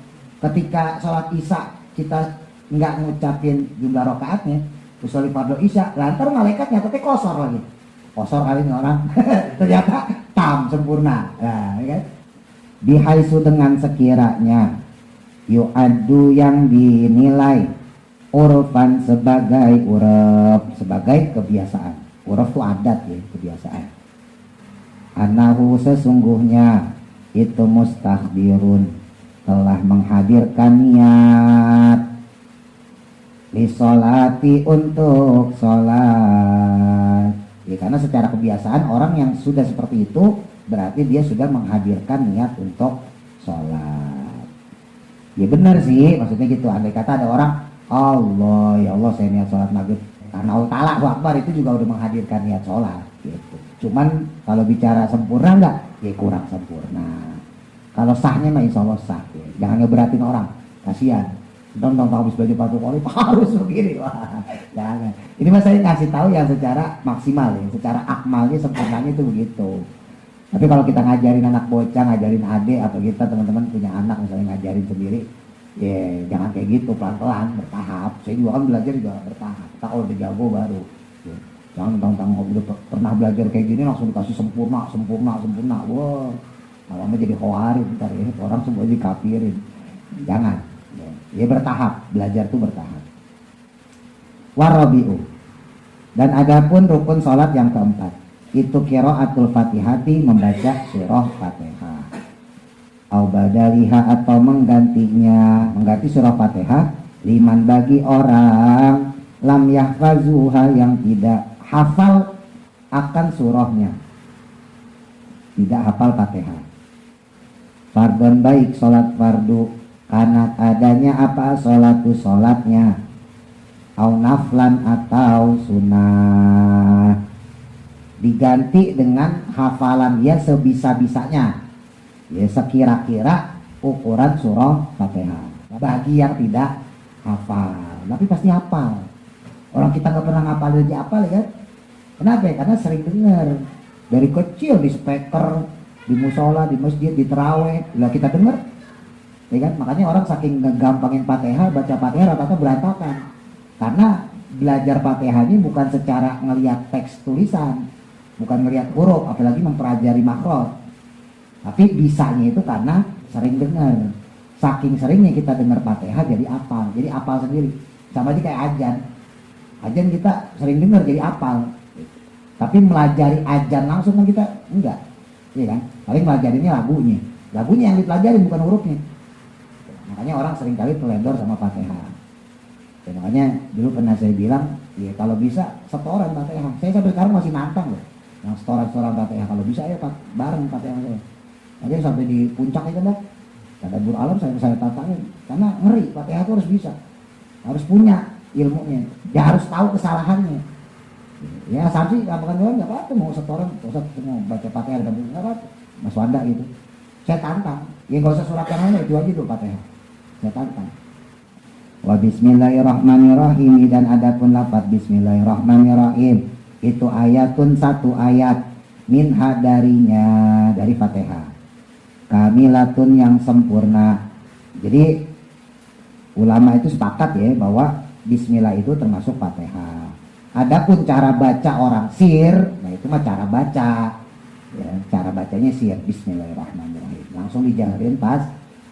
ketika sholat isya kita enggak ngucapin jumlah rakaatnya, usolli fardhu isya, lantar malaikatnya tapi kosor lagi, kosor kali ini orang ternyata tam sempurna. Nah, kan? Bihaisu dengan sekiranya yu'addu yang dinilai urfan sebagai uruf, sebagai kebiasaan. Uruf itu adat ya, kebiasaan. Anahu sesungguhnya itu mustahdirun, telah menghadirkan niat li sholati untuk sholat. Ya, karena secara kebiasaan orang yang sudah seperti itu berarti dia sudah menghadirkan niat untuk sholat. Ya benar sih, maksudnya gitu. Andai kata ada orang Allah, ya Allah saya niat sholat maghrib karena Allah Ta'ala Akbar, itu juga udah menghadirkan niat sholat gitu. Cuman kalau bicara sempurna enggak, ya kurang sempurna. Kalau sahnya mah insya Allah sah ya. Jangan ngeberatin orang, kasihan. Nonton habis baju batu koli harus begini, wah jangan. Ini mas saya ngasih tahu yang secara maksimal ya, secara akmalnya sempurnanya itu begitu. Tapi kalau kita ngajarin anak bocah, ngajarin adik atau kita teman-teman punya anak misalnya ngajarin sendiri, Ya jangan kayak gitu, pelan-pelan, bertahap. Saya juga kan belajar juga bertahap. Tak kalau udah jago baru. Ya. Jangan tentang udah pernah belajar kayak gini langsung dikasih sempurna. Wah, lama jadi khawarij ntar ya. Orang semua dikafirin. Jangan. Ya bertahap, belajar tuh bertahap. Warabi'u. Dan adapun rukun sholat yang keempat, itu qiraatul Fatihati, membaca surah Fatihah. Au badaliha, atau menggantinya, mengganti surah Fatihah, liman bagi orang lam yahfazuha, yang tidak hafal akan surahnya, tidak hafal Fatihah. Fardon, baik sholat fardu, karena adanya apa, sholatu sholatnya, au naflan, atau sunnah, diganti dengan hafalan ya sebisa-bisanya, ya sekira-kira ukuran surah Fatihah. Bagi yang tidak hafal, tapi pasti hafal. Orang kita nggak pernah ngapal aja hafal ya. Kenapa? Karena sering dengar dari kecil di speaker, di musola, di masjid, di terawih, lah kita dengar, ya kan? Makanya orang saking ngegampangin Fatihah, baca Fatihah rata-rata berantakan. Karena belajar Fatihah ini bukan secara ngelihat teks tulisan, bukan ngelihat huruf, apalagi mempelajari makhraj. Tapi bisanya itu karena sering dengar. Saking seringnya kita dengar Fatihah jadi apal, sendiri. Sama aja kayak azan. Azan kita sering dengar jadi apal. Tapi melajari azan langsung kan kita enggak. Iya kan? Paling melajarinya lagunya. Lagunya yang dipelajari bukan hurufnya. Makanya orang sering kali teledor sama Fatihah. Ya, makanya dulu pernah saya bilang, ya kalau bisa setoran Fatihah. Saya sampai sekarang masih nantang loh. Yang setoran Fatihah, kalau bisa ya bareng Fatihah saya. Ada yang sampai di puncak itu dah. Ada bur alam saya tantangin. Karena ngeri, Fatihah itu harus bisa. Harus punya ilmunya. Dia harus tahu kesalahannya. Ya Samsi gampang-gampang nggak apa-apa, mau setoran, Ustaz mau baca Fatihah dan nggak apa-apa. Mas Wanda gitu. Saya tantang. Ya nggak usah surat yang lain, itu aja dulu Fatihah. Saya tantang. Wa bismillahirrahmanirrahim, dan adapun lafaz bismillahirrahmanirrahim itu ayatun, satu ayat, minha, darinya, dari Fatihah, kamilatun, yang sempurna. Jadi ulama itu sepakat ya bahwa bismillah itu termasuk Fatihah. Adapun cara baca orang sir, nah itu mah cara baca ya, cara bacanya sir, bismillahirrahmanirrahim, langsung dijaharin pas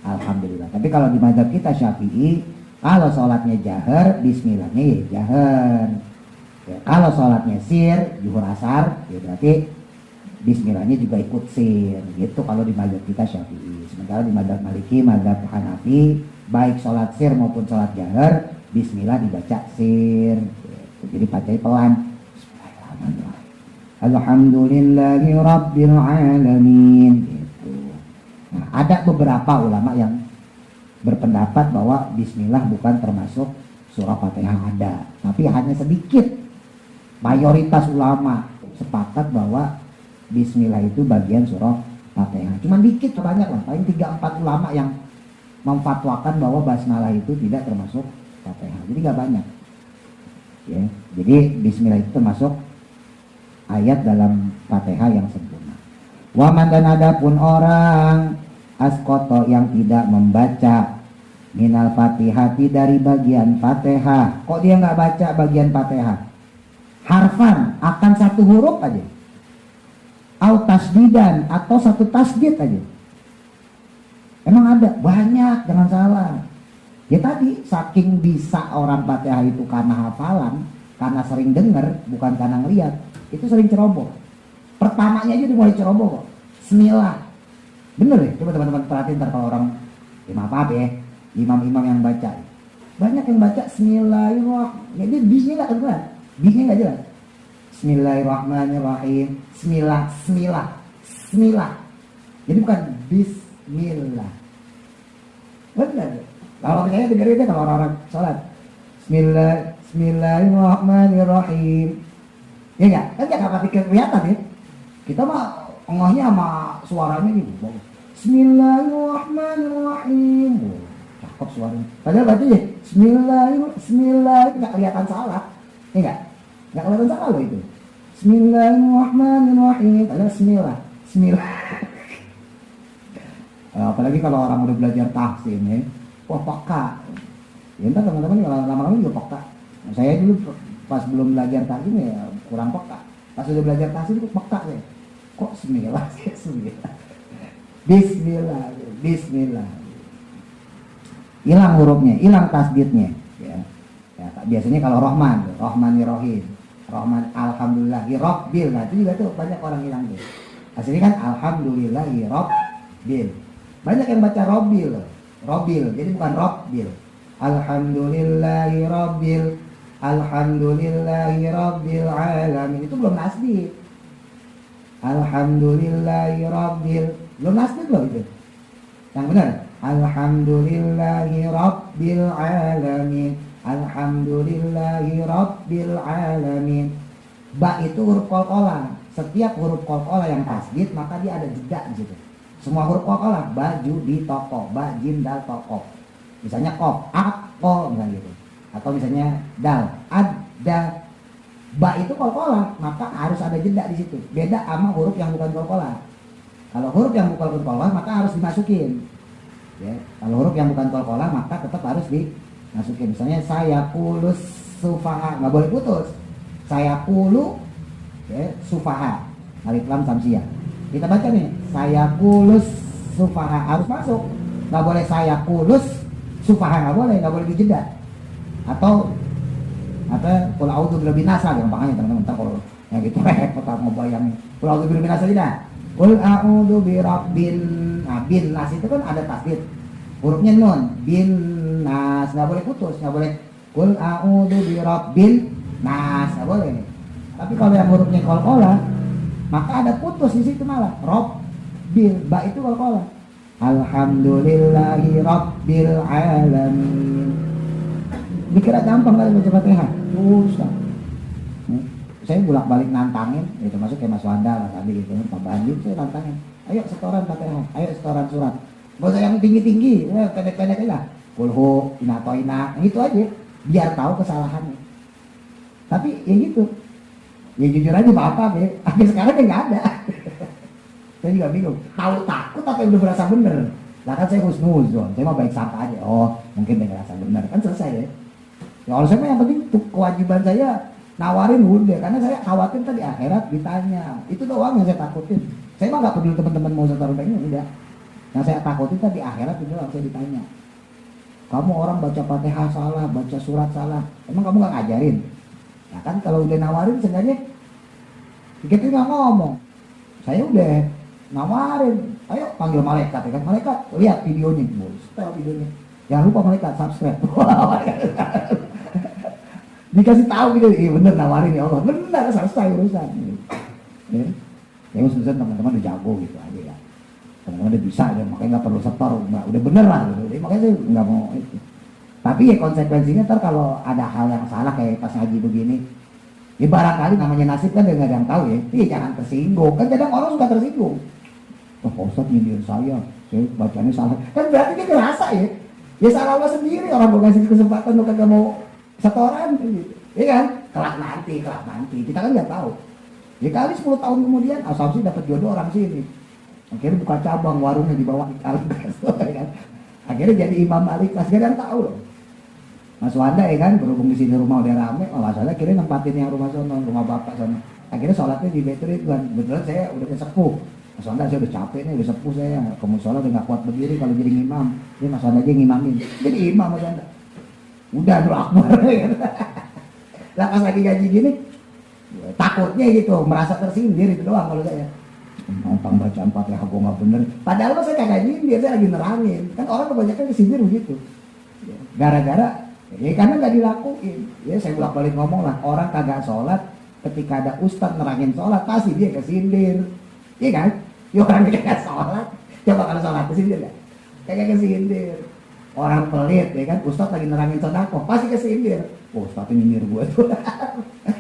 alhamdulillah. Tapi kalau di mazhab kita Syafi'i, kalau sholatnya jahar, bismillahnya ya jahar ya. Kalau sholatnya sir, zuhur asar, ya berarti bismillahnya juga ikut sir gitu kalau di mazhab kita Syafi'i. Sementara di mazhab Maliki, mazhab Hanafi, baik sholat sir maupun sholat jahar, bismillah dibaca sir. Jadi bacanya pelan. Bismillahirrahmanirrahim. Alhamdulillahi rabbil alamin gitu. Nah, ada beberapa ulama yang berpendapat bahwa bismillah bukan termasuk surah Fatihah, ada, tapi hanya sedikit. Mayoritas ulama sepakat bahwa bismillah itu bagian surah Fatihah. Cuman dikit, banyak lah, paling 3-4 ulama yang memfatwakan bahwa basmalah itu tidak termasuk Fatihah. Jadi gak banyak. Ya, jadi bismillah itu termasuk ayat dalam Fatihah yang sempurna. Waman, dan adapun orang askoto yang tidak membaca minal Fatihati, dari bagian Fatihah. Kok dia nggak baca bagian Fatihah? Harfan, akan satu huruf aja. Au tasdidan, atau satu tasdid aja. Emang ada banyak, jangan salah. Ya tadi, saking bisa orang Fatihah itu karena hafalan, karena sering dengar, bukan karena ngeliat, itu sering ceroboh. Pertamanya aja dimulai ceroboh kok. Bismillah. Bener ya? Coba teman-teman perhatiin ntar kalau orang, ya maaf ya, imam-imam yang baca. Banyak yang baca Bismillahirrahmanirrahim. Jadi bismillah kan benar. Bisnya nggak jelas. Bismillahirrahmanirrahim. Bismillah. Jadi bukan bismillah. Benar. Kalau saya dengerin kalau orang-orang sholat, Bismillahirrahmanirrahim. Ya enggak? Kan nggak pasti kelihatan ya. Kita mah engahnya sama suaranya gitu. Bismillahirrahmanirrahim. Cakep suaranya. Padahal baca ya Bismillah, nggak kelihatan salah. Ya enggak? Nggak kelihatan salah loh itu. Bismillahirrahmanirrahim. Padahal Bismillah. Apalagi kalau orang udah belajar tahsin ya. wah peka. Ya entar teman-teman kalau lama-lama juga peka. Nah, saya dulu pas belum belajar tarjim ya kurang peka. Pas udah belajar tafsir itu peka ya. Kok bismillah sih, bismillah. Bismillah, bismillah. Hilang hurufnya, hilang tasdidnya. Ya. Ya, biasanya kalau Rahman, Rahmanir-Rahim, Rahman Alhamdulillahi Rabbil, nah itu juga tuh banyak orang hilang tuh. Aslinya kan Alhamdulillahi Rabbil. Banyak yang baca Rabbil, Rabbil, jadi bukan Rabbil. Alhamdulillahi Rabbil, Alhamdulillahi Rabbil Alamin, itu belum tasdid. Alhamdulillahi Rabbil, belum tasdid loh itu. Yang benar, Alhamdulillahi Rabbil Alamin, Alhamdulillahi Rabbil Alamin. Ba itu huruf qalqalah. Setiap huruf qalqalah yang tasdid maka dia ada jeda di situ. Semua huruf qalqalah, baju di toko, ba jim dal toko. Misalnya qaf, aqo misalnya gitu. Atau misalnya dal, ada. Ba itu qalqalah, maka harus ada jeda di situ. Beda sama huruf yang bukan qalqalah. Kalau huruf yang bukan qalqalah maka harus dimasukin. Ya, kalau huruf yang bukan qalqalah maka tetap harus dimasukin. Misalnya saya kulus sufaha, nggak boleh putus. Saya kulu ya, sufaha, alif lam samsiah. Kita baca nih, saya kulus sufaha harus masuk. Nggak boleh saya kulus sufaha, nggak boleh dijeda. Atau kalau auzu birabbi nasa, gampang aja teman-teman. Ntar kalau yang gitu repot mau bayangin. Kalau auzu birabbi nasa tidak. Qul a'udzu birabbin, nah bin nas itu kan ada tasdid. Hurufnya nun, bin nas, nggak boleh putus, nggak boleh. Qul a'udzu birabbin nas, nggak boleh. Tapi kalau yang hurufnya qalqalah, maka ada putus di situ malah. Rob, bil, ba itu qalqalah. Alhamdulillahi Rabbil Alamin. Dikira gampang kali baca Fatihah, susah. Saya bolak-balik nantangin, ya termasuk kayak Mas Wanda lah tadi gitu, Pak Bandi, saya nantangin. Ayo setoran Fatihah, ayo setoran surat. Gak usah yang tinggi-tinggi, pendek-pendek aja lah. Kulhu, inatoina, gitu aja, biar tahu kesalahannya. Tapi ya gitu, ya jujur aja maaf ya, sampai sekarang ya nggak ada. Saya juga bingung, tahu takut apa yang udah berasa bener. Lah kan saya husnuzon, saya mah baik sangka aja. Oh mungkin udah ngerasa bener, kan selesai ya. Ya kalau saya mah yang penting kewajiban saya nawarin udah, karena saya khawatir tadi akhirat ditanya. Itu doang yang saya takutin. Saya mah nggak peduli teman-teman mau setor banknya udah. Yang saya takutin tadi akhirat itu doang saya ditanya. Kamu orang baca Fatihah salah, baca surat salah, emang kamu nggak ngajarin? Ya kan kalau udah nawarin sengaja kita nggak ngomong. Saya udah nawarin, ayo panggil malaikat ya kan, malaikat lihat videonya, setel videonya. Jangan lupa malaikat subscribe. Dikasih tahu gitu, iya bener nawarin ya Allah, bener selesai urusan. Ya urusan teman-teman udah jago gitu aja ya. Teman-teman udah bisa ya, makanya nggak perlu setor, udah bener lah gitu. Jadi, makanya saya nggak mau itu. Tapi ya konsekuensinya ntar kalau ada hal yang salah kayak pas ngaji begini, ya barangkali namanya nasib kan nggak ada yang tahu ya. Iya jangan tersinggung, kan kadang orang suka tersinggung. Oh Pak Ustadz nyindir saya bacanya salah. Kan berarti dia ngerasa ya. Ya salah Allah sendiri, orang mau ngasih kesempatan lo kagak mau setoran gitu. Iya kan? Kelak nanti. Kita kan nggak tahu. Ya kali 10 tahun kemudian asumsi dapat jodoh orang sini. Akhirnya buka cabang warungnya di bawah Alikas, ya kan? Akhirnya jadi Imam Alikas, gak ada yang tahu loh. Mas Wanda ya kan, berhubung di sini rumah udah rame, oh masalah akhirnya nempatin yang rumah sono, rumah bapak sono. Akhirnya sholatnya di Baitur Ridwan. Betulan saya udah sepuh. Mas Wanda saya udah capek nih, udah sepuh saya. Kamu sholat udah gak kuat berdiri kalau jadi imam. Jadi Mas Wanda aja ngimamin. Jadi imam Mas Wanda. Udah dulu akbar. Lah pas lagi gaji gini, takutnya gitu, merasa tersindir itu doang kalau saya. Nantang bacaan Fatihah gue gak bener. Padahal saya kagak nyindir, saya lagi nerangin. Kan orang kebanyakan kesindir begitu. Gara-gara, ya karena gak dilakuin. Ya saya bolak-balik ngomong lah, orang kagak sholat, ketika ada ustadz nerangin sholat, pasti dia kesindir. Iya kan? Ya orang kagak sholat, coba kalau sholat kesindir gak? Kagak kesindir. Orang pelit, ya kan? Ustadz lagi nerangin sodako, pasti kesindir. Oh, ustadz nyindir gue tuh.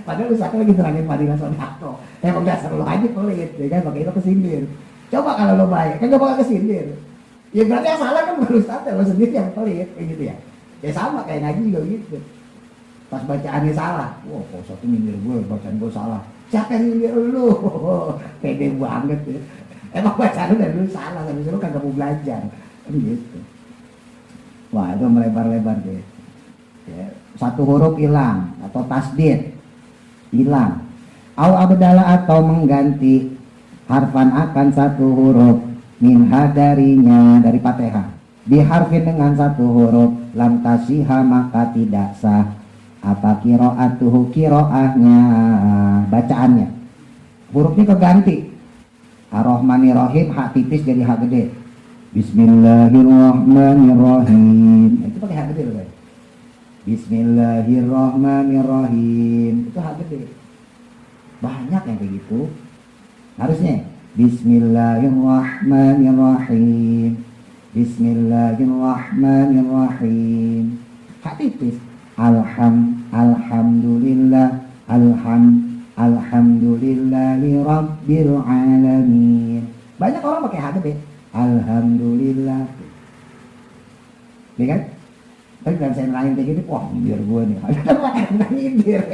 Padahal ustadz lagi nerangin fadilah sodako. Emang dasar lo aja pelit, ya kan? Makanya lo kesindir. Coba kalau lo baik, kan gak bakal kesindir. Ya berarti yang salah kan bukan ustadz, lo sendiri yang pelit, kayak gitu ya. Ya sama kayak ngaji juga gitu. Pas bacaannya salah, wah kok ustadz nyindir gue, bacaan gue salah. Siapa yang nyindir lu? Pede banget ya. Emang bacaan lu dari dulu salah, tapi lu kagak mau belajar. Kan gitu. Wah itu melebar-lebar deh. Ya, satu huruf hilang atau tasdid hilang. Au abdala atau mengganti harfan akan satu huruf minha darinya dari Fatihah biharfin dengan satu huruf lam tasiha maka tidak sah apa kiro'atuhu kiro'ahnya bacaannya hurufnya keganti ar-Rahmanir-Rahim hak tipis jadi hak gede Bismillahirrahmanirrahim itu pakai hak gede loh guys. Bismillahirrahmanirrahim itu hak gede banyak yang kayak gitu harusnya Bismillahirrahmanirrahim Bismillahirrahmanirrahim hak tipis alhamdulillah alhamdulillahi rabbil alamin banyak orang pakai hak gede alhamdulillah ya kan tapi dalam saya nelayan kayak gitu wah biar gue nih nyindir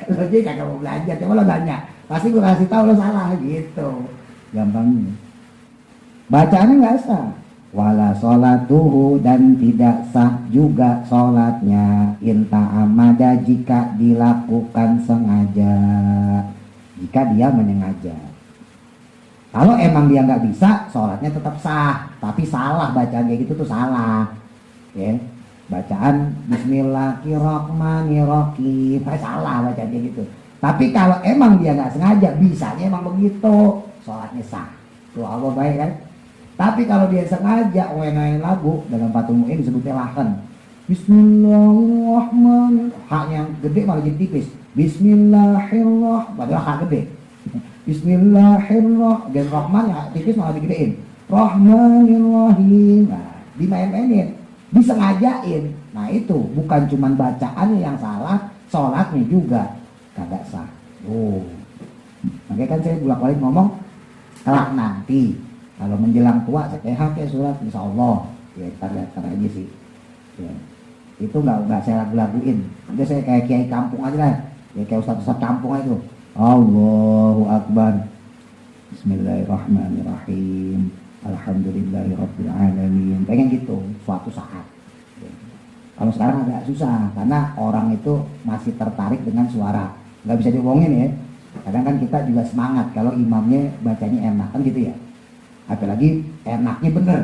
lo aja kagak mau belajar coba lo tanya pasti gue kasih tahu lo salah gitu gampangnya bacaannya nggak sah wala sholatuhu dan tidak sah juga sholatnya inta amada jika dilakukan sengaja jika dia menyengaja kalau emang dia nggak bisa sholatnya tetap sah tapi salah bacaan kayak gitu tuh salah ya bacaan Bismillahirrahmanirrahim salah bacaan kayak gitu tapi kalau emang dia nggak sengaja bisanya emang begitu sholatnya sah tuh Allah baik kan tapi kalau dia sengaja wenain lagu dalam Fathul Mu'in disebutnya lahan Bismillahirrahmanirrahim hak yang gede malah jadi tipis Bismillahirrahmanirrahim padahal hak gede Bismillahirrahmanirrahim dan Rahman ya tipis malah digedein Rahmanirrahim nah dimain-mainin disengajain nah itu bukan cuman bacaannya yang salah sholatnya juga kagak sah makanya kan saya bolak-balik ngomong kelak nanti kalau menjelang tua saya pakai surat insya Allah ya kita lihat aja sih ya. Itu nggak saya lagu-laguin udah saya kayak kiai kampung aja lah ya kayak ustadz kampung aja tuh Allahu Akbar Bismillahirrahmanirrahim Alhamdulillahirabbil alamin pengen gitu suatu saat ya. Kalau sekarang agak susah karena orang itu masih tertarik dengan suara nggak bisa dibohongin ya kadang kan kita juga semangat kalau imamnya bacanya enak kan gitu ya apalagi enaknya bener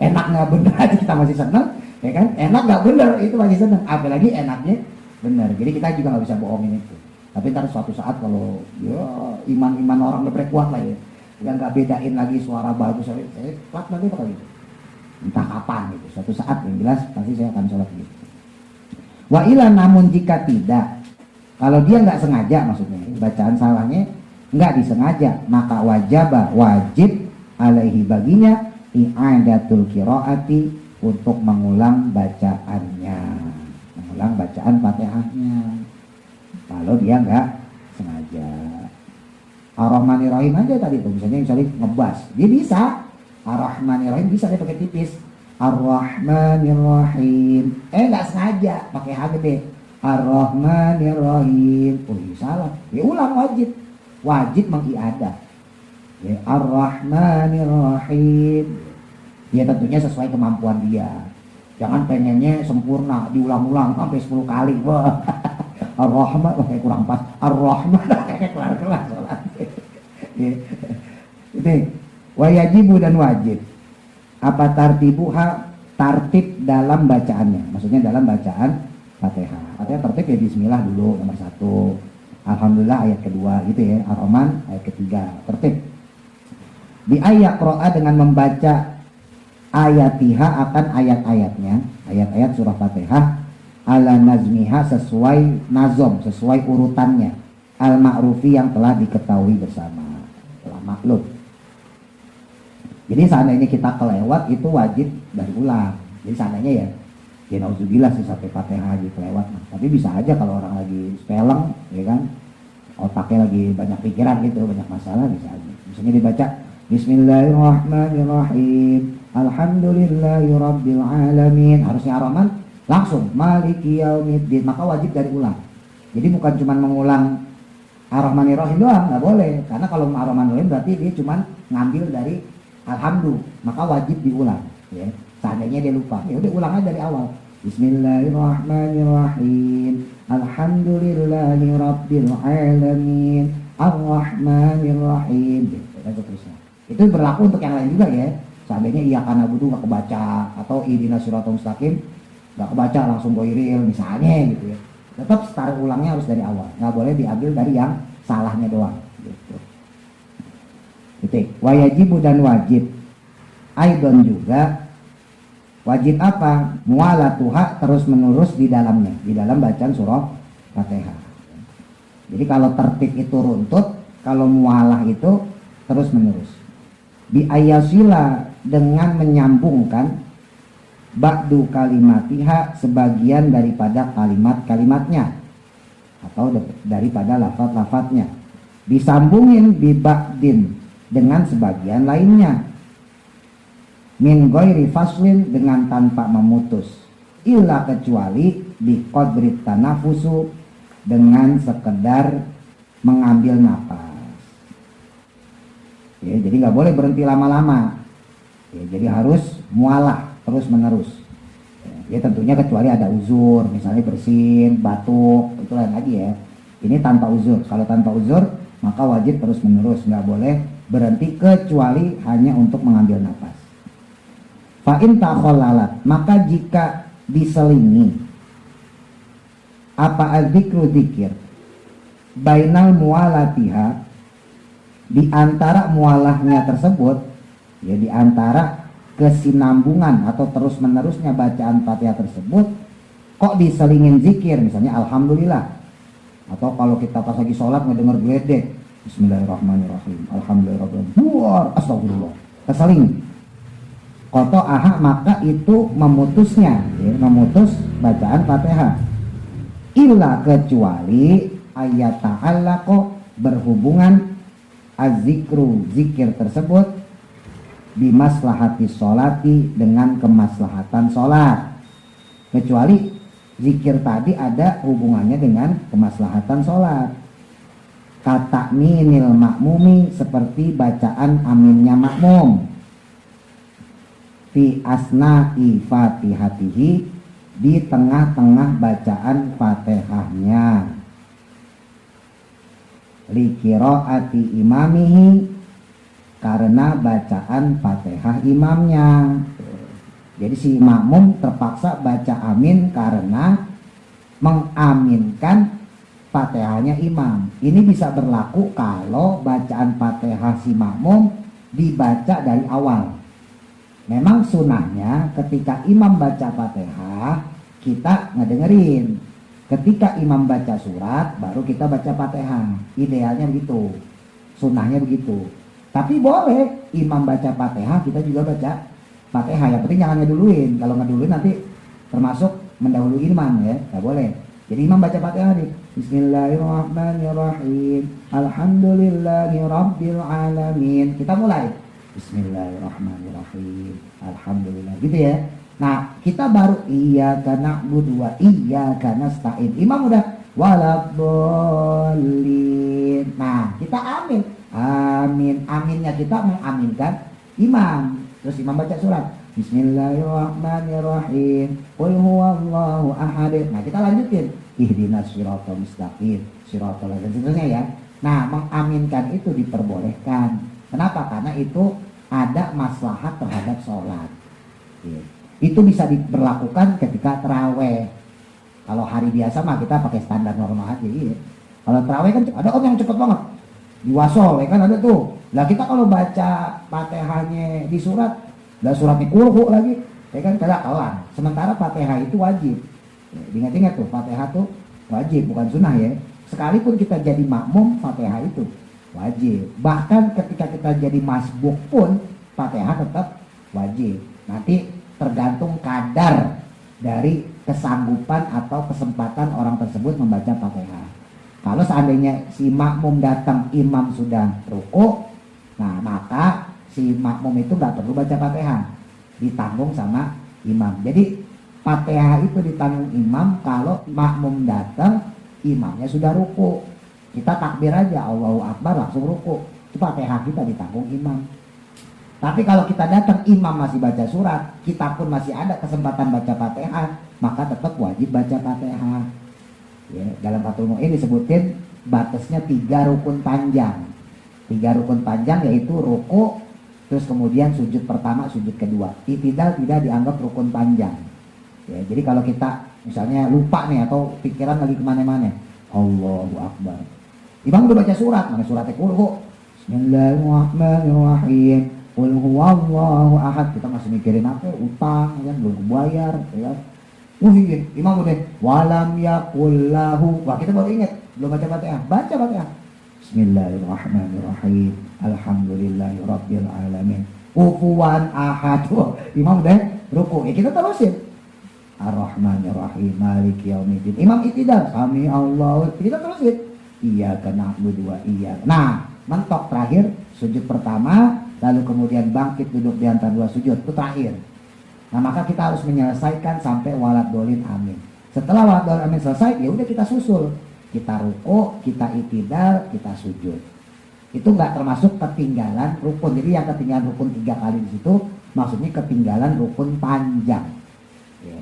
enak nggak bener aja kita masih seneng ya kan enak nggak bener itu masih seneng apalagi enaknya bener jadi kita juga nggak bisa bohongin itu tapi ntar suatu saat kalau ya iman orang udah kuat lah ya yang nggak bedain lagi suara bagus saya plat nanti bakal gitu entah kapan gitu suatu saat yang jelas pasti saya akan sholat gitu wa ila namun jika tidak kalau dia nggak sengaja maksudnya bacaan salahnya nggak disengaja maka wajib alaihi baginya i'adatul qiraati untuk mengulang bacaannya mengulang bacaan Fatihahnya kalau dia nggak sengaja Ar-Rahmanir-Rahim aja tadi tuh misalnya ngebas dia bisa Ar-Rahmanir-Rahim bisa dia pakai tipis Ar-Rahmanir-Rahim nggak sengaja pakai H gede Ar-Rahmanir-Rahim salah dia ulang wajib mengiadah ya, Ar-Rahmanir-Rahim dia tentunya sesuai kemampuan dia jangan pengennya sempurna diulang-ulang sampai 10 kali wah Ar-Rahman kayak kurang pas Ar-Rahman kayak kelar-kelar sholat itu wajibu dan wajib apa tartibuha tartib dalam bacaannya maksudnya dalam bacaan Fatihah artinya tertib ya bismillah dulu nomor 1 Alhamdulillah ayat kedua gitu ya Ar-Rahman ayat ketiga tertib di ayat ro'a dengan membaca ayatiha akan ayat-ayatnya ayat-ayat surah Fatihah ala nazmiha sesuai nazom sesuai urutannya al-ma'rufi yang telah diketahui bersama telah maklum jadi seandainya kita kelewat itu wajib dari ulang jadi seandainya ya nauzubillah sih sampai Fatihah aja kelewat tapi bisa aja kalau orang lagi spelling ya kan otaknya lagi banyak pikiran gitu banyak masalah bisa aja misalnya dibaca Bismillahirrahmanirrahim Alhamdulillahirabbil alamin harusnya Ar-Rahman langsung Maliki yaumiddin maka wajib dari ulang jadi bukan cuma mengulang Ar-Rahmanir-Rahim doang nggak boleh karena kalau Ar-Rahmanir-Rahim berarti dia cuma ngambil dari Alhamdulillah maka wajib diulang ya seandainya dia lupa, ya udah ulang aja dari awal. Bismillahirrahmanirrahim. Alhamdulillahi rabbil alamin. Ar-Rahmanirrahim. Gitu, dan seterusnya. Itu berlaku untuk yang lain juga ya. Seandainya iyyaka na'budu nggak kebaca atau ihdinas siratal mustaqim nggak kebaca langsung goiril misalnya gitu ya. Tetap start ulangnya harus dari awal. Nggak boleh diambil dari yang salahnya doang. Gitu. Titik. Wajibu dan wajib. Aidon juga wajib apa? Mualatuha terus menerus di dalamnya, di dalam bacaan surah Fatihah. Jadi kalau tertib itu runtut, kalau mualah itu terus menerus. Di ayasila dengan menyambungkan ba'du kalimatiha sebagian daripada kalimat-kalimatnya atau daripada lafaz-lafaznya. Disambungin bi ba'din dengan sebagian lainnya. Min ghairi faslin dengan tanpa memutus. Illa kecuali bi qadri tanafusu dengan sekedar mengambil napas. Ya, jadi nggak boleh berhenti lama-lama. Ya, jadi harus mualah terus menerus. Ya, tentunya kecuali ada uzur, misalnya bersin, batuk, itu lain lagi ya. Ini tanpa uzur. Kalau tanpa uzur maka wajib terus menerus, nggak boleh berhenti kecuali hanya untuk mengambil napas. Fa'in takhallalat, maka jika diselingi apa adzikru dzikir bainal mualatiha di antara mualahnya tersebut, ya di antara kesinambungan atau terus menerusnya bacaan Fatihah tersebut kok diselingin zikir, misalnya alhamdulillah, atau kalau kita pas lagi sholat ngedenger geledek bismillahirrahmanirrahim alhamdulillah astagfirullah terseling koto aha, maka itu memutusnya, ya, memutus bacaan Fatihah. Illa kecuali ayat ta'allaqo berhubungan azzikru zikir tersebut bimaslahati sholati dengan kemaslahatan sholat. Kecuali zikir tadi ada hubungannya dengan kemaslahatan sholat. Kata minil makmumi seperti bacaan aminnya makmum. Fi asna'i fatihatihi di tengah-tengah bacaan Fatihahnya. Li qiraati imamihi karena bacaan Fatihah imamnya. Jadi si makmum terpaksa baca amin karena mengaminkan Fatihahnya imam. Ini bisa berlaku kalau bacaan Fatihah si makmum dibaca dari awal. Memang sunahnya ketika imam baca Fatihah kita ngedengerin. Ketika imam baca surat baru kita baca Fatihah. Idealnya begitu. Sunahnya begitu. Tapi boleh imam baca Fatihah kita juga baca Fatihah. Yang penting jangan ngeduluin. Kalau ngeduluin nanti termasuk mendahului imam ya. Gak boleh. Jadi imam baca Fatihah nih. Bismillahirrahmanirrahim. Alhamdulillahi rabbil alamin. Kita mulai. Bismillahirrahmanirrahim. Alhamdulillah gitu ya. Nah, kita baru iyyaka na'budu wa iyyaka nasta'in. Imam udah waladhdallin. Nah, kita amin. Amin. Aminnya kita mengaminkan imam. Terus imam baca surat. Bismillahirrahmanirrahim. Qul huwallahu ahad. Nah, kita lanjutin. Ihdinas siratal mustaqim. Siratal ladzina seterusnya ya. Nah, mengaminkan itu diperbolehkan. Kenapa? Karena itu ada maslahat terhadap sholat. Itu bisa diberlakukan ketika terawih. Kalau hari biasa mah kita pakai standar normal aja. Iya. Kalau terawih kan ada orang yang cepet banget. Di wasol ya kan ada tuh. Lah kita kalau baca Fatihahnya di surat, lah surat di kulhu lagi, ya kan kagak kelar. Sementara Fatihah itu wajib. Ingat-ingat tuh, Fatihah tuh wajib bukan sunnah ya. Sekalipun kita jadi makmum, Fatihah itu wajib. Bahkan ketika kita jadi masbuk pun Fatihah tetap wajib. Nanti tergantung kadar dari kesanggupan atau kesempatan orang tersebut membaca Fatihah. Kalau seandainya si makmum datang imam sudah ruku, nah maka si makmum itu nggak perlu baca Fatihah, ditanggung sama imam. Jadi Fatihah itu ditanggung imam kalau makmum datang imamnya sudah ruku. Kita takbir aja Allahu Akbar langsung ruku. Itu Fatihah kita ditanggung imam. Tapi kalau kita datang imam masih baca surat, kita pun masih ada kesempatan baca Fatihah, maka tetap wajib baca Fatihah. Ya, dalam Fathul Mu'in disebutin batasnya 3 rukun panjang. 3 rukun panjang yaitu ruku, terus kemudian sujud pertama, sujud kedua. I'tidal tidak dianggap rukun panjang. Ya, jadi kalau kita misalnya lupa nih atau pikiran lagi kemana-mana, Allahu Akbar. Imam udah baca surat, mana suratnya kulhu. Bismillahirrahmanirrahim. Qul huwallahu ahad. Kita masih mikirin apa? Utang, kan belum bayar, ya. Iya, imam udah walam yakullahu. Wah, kita baru ingat, belum baca Fatihah. Baca Fatihah. Bismillahirrahmanirrahim. Alhamdulillahirabbil alamin. Kufuwan ahad. Imam udah ruku. Ya kita terusin. Ar-Rahmanir-Rahim Maliki Yaumiddin. Imam i'tidal. Sami Allah. Kita terusin. Iyyaka na'budu wa iyyaka. Nah, mentok terakhir sujud pertama, lalu kemudian bangkit duduk di antara 2 sujud. Itu terakhir. Nah, maka kita harus menyelesaikan sampai walad dolin amin. Setelah walad dolin amin selesai, ya udah kita susul. Kita ruku, kita i'tidal, kita sujud. Itu nggak termasuk ketinggalan rukun. Jadi yang ketinggalan rukun 3 kali di situ maksudnya ketinggalan rukun panjang. Ya.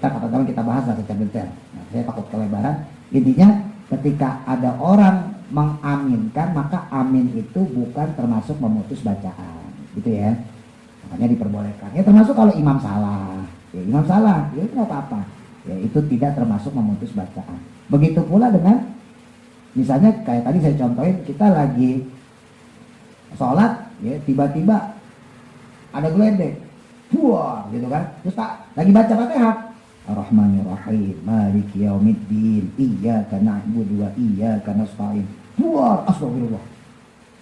Kata-kata kita bahas lah secara detail. Nah, saya takut kelebaran. Intinya ketika ada orang mengaminkan, maka amin itu bukan termasuk memutus bacaan, gitu ya. Makanya diperbolehkan. Ya termasuk kalau imam salah, ya imam salah, ya itu nggak apa-apa. Ya itu tidak termasuk memutus bacaan. Begitu pula dengan, misalnya kayak tadi saya contohin, kita lagi sholat, ya tiba-tiba ada geledek, wah, gitu kan. Terus tak lagi baca Fatihah. Ar-Rahmanir-Rahim Maliki Yaumiddin Iyyaka na'budu wa iyyaka nasta'in. Wah, astagfirullah.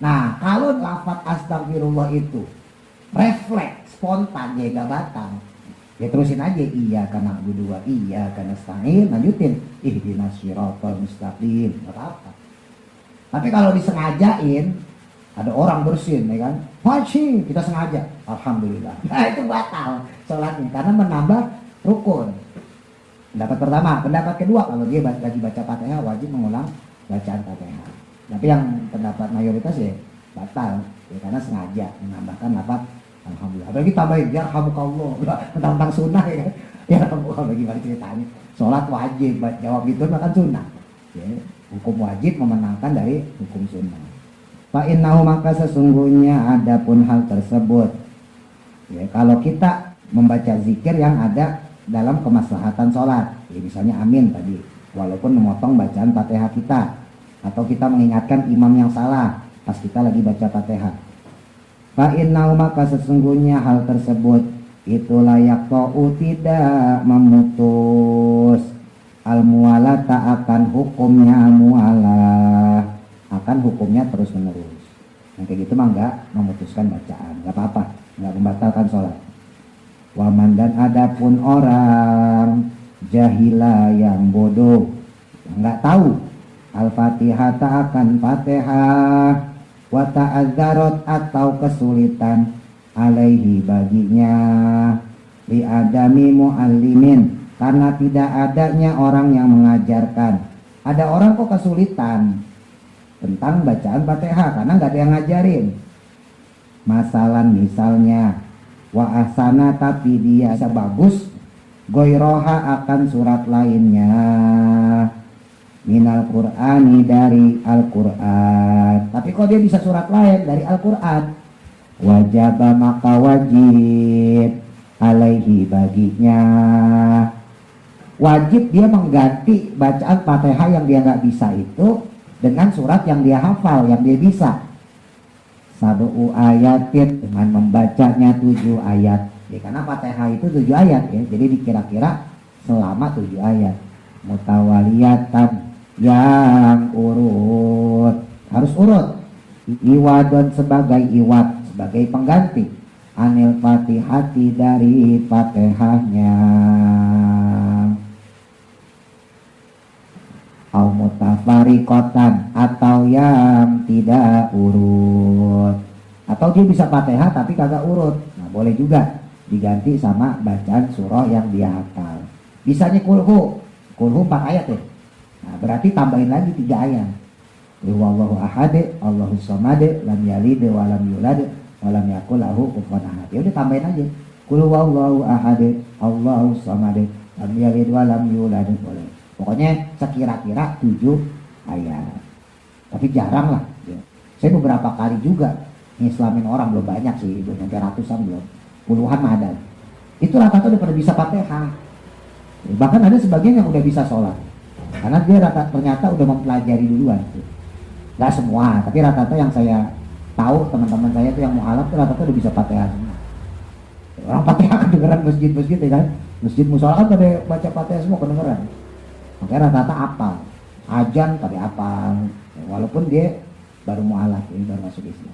Nah, kalau lafaz astagfirullah itu refleks, spontan, ya gak batal. Ya terusin aja iyyaka na'budu wa iyyaka nasta'in, lanjutin ihdinas siratal mustaqim, gak apa-apa. Tapi kalau disengajain, ada orang bersin, ya kan? Wajib, kita sengaja, alhamdulillah. Nah, itu batal sholatnya karena menambah rukun. Pendapat pertama. Pendapat kedua, kalau dia lagi baca Fatihah wajib mengulang bacaan Fatihah. Tapi yang pendapat mayoritas ya batal, ya karena sengaja menambahkan lafaz alhamdulillah. Apalagi tambahin yarhamukallah, tentang sunnah ya kan. Yarhamukallah, bagaimana ceritanya? Sholat wajib, jawab gitu makan sunnah. Ya, hukum wajib memenangkan dari hukum sunnah. Fa innahu, maka sesungguhnya adapun hal tersebut, ya kalau kita membaca zikir yang ada dalam kemaslahatan sholat, ya misalnya amin tadi, walaupun memotong bacaan Fatihah kita, atau kita mengingatkan imam yang salah pas kita lagi baca Fatihah. Fa innahu, maka sesungguhnya hal tersebut itu layak ta'u, tidak memutus al-mu'alah, tak akan hukumnya al-mu'alah, akan hukumnya terus menerus. Yang kayak gitu mah enggak memutuskan bacaan, enggak apa-apa, enggak membatalkan sholat. Waman, dan adapun orang jahila yang bodoh, yang nggak tahu al-fatihah, tak akan fatihah, wa ta'azzarat, atau kesulitan alaihi, baginya, li adami muallimin, karena tidak adanya orang yang mengajarkan. Ada orang kok kesulitan tentang bacaan fatihah karena nggak ada yang ngajarin. Masalan misalnya, wa asana, tapi dia bisa bagus, goiroha, akan surat lainnya, minal qur'ani, dari Al-Quran. Tapi kok dia bisa surat lain dari Al-Quran, wajaba, maka wajib, alaihi, baginya, wajib dia mengganti bacaan Fatihah yang dia nggak bisa itu dengan surat yang dia hafal, yang dia bisa. Sabu ayatin, dengan membacanya 7 ayat. Ya karena Fatihah itu 7 ayat ya. Jadi dikira-kira selama 7 ayat. Mutawaliyatan, yang urut, harus urut. Iwadon, sebagai iwad, sebagai pengganti. Anil Fatihati, dari Fatihahnya. Au mutafariqatan, atau yang tidak urut. Atau dia bisa Fatihah tapi kagak urut. Nah, boleh juga diganti sama bacaan surah yang dia hafal. Bisanya kulhu 4 ayat ya. Nah, berarti tambahin lagi 3 ayat. Huwallahu ahad, Allahus samad, lam yalid wa lam yulad walam yakul lahu kufuwan ahad. Ya udah tambahin aja. Qul huwallahu ahad, Allahus samad, lam yalid wa lam yulad. Pokoknya sekira-kira 7 ayat. Tapi jarang lah. Ya. Saya beberapa kali juga ngislamin orang, belum banyak sih, belum sampai ratusan, belum puluhan ada. Itu rata-rata udah pada bisa Fatihah. Bahkan ada sebagian yang udah bisa sholat. Karena dia ternyata udah mempelajari duluan. Gak semua, tapi rata-rata yang saya tahu teman-teman saya itu yang mualaf itu rata-rata udah bisa Fatihah semua. Orang Fatihah kedengeran masjid-masjid ya kan. Masjid musola kan pada baca Fatihah semua kedengeran. Makanya rata-rata apal. Ajan pada apal. Walaupun dia baru mualaf, ini baru masuk Islam.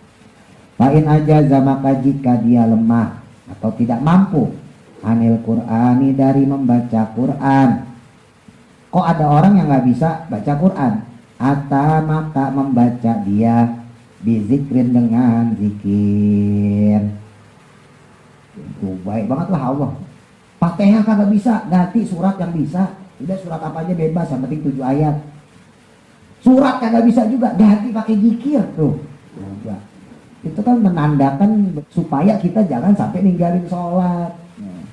Fa'in ajaza, maka jika dia lemah atau tidak mampu anil Qur'ani, dari membaca Qur'an. Kok ada orang yang gak bisa baca Qur'an? Ata, maka membaca dia bizikrin, dengan zikir. Itu baik banget lah Allah. Fatihah kagak bisa, ganti surat yang bisa. Udah surat apa aja bebas, yang penting 7 ayat. Surat kagak bisa juga, ganti pakai zikir tuh. Udah. Itu kan menandakan supaya kita jangan sampai ninggalin sholat. Nah,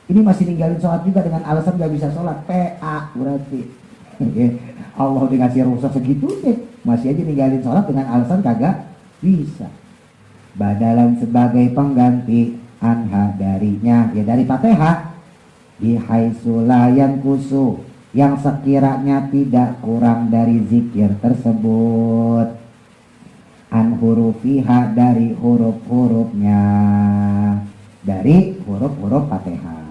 ini masih ninggalin sholat juga dengan alasan gak bisa sholat. PA berarti. Allah udah ngasih rusak segitu deh, masih aja ninggalin sholat dengan alasan kagak bisa. Badalan, sebagai pengganti, anha, darinya, ya dari Fatihah. Bihaisulayan kusu, yang sekiranya tidak kurang dari zikir tersebut. An hurufiha, dari huruf-hurufnya, dari huruf-huruf Fatihah.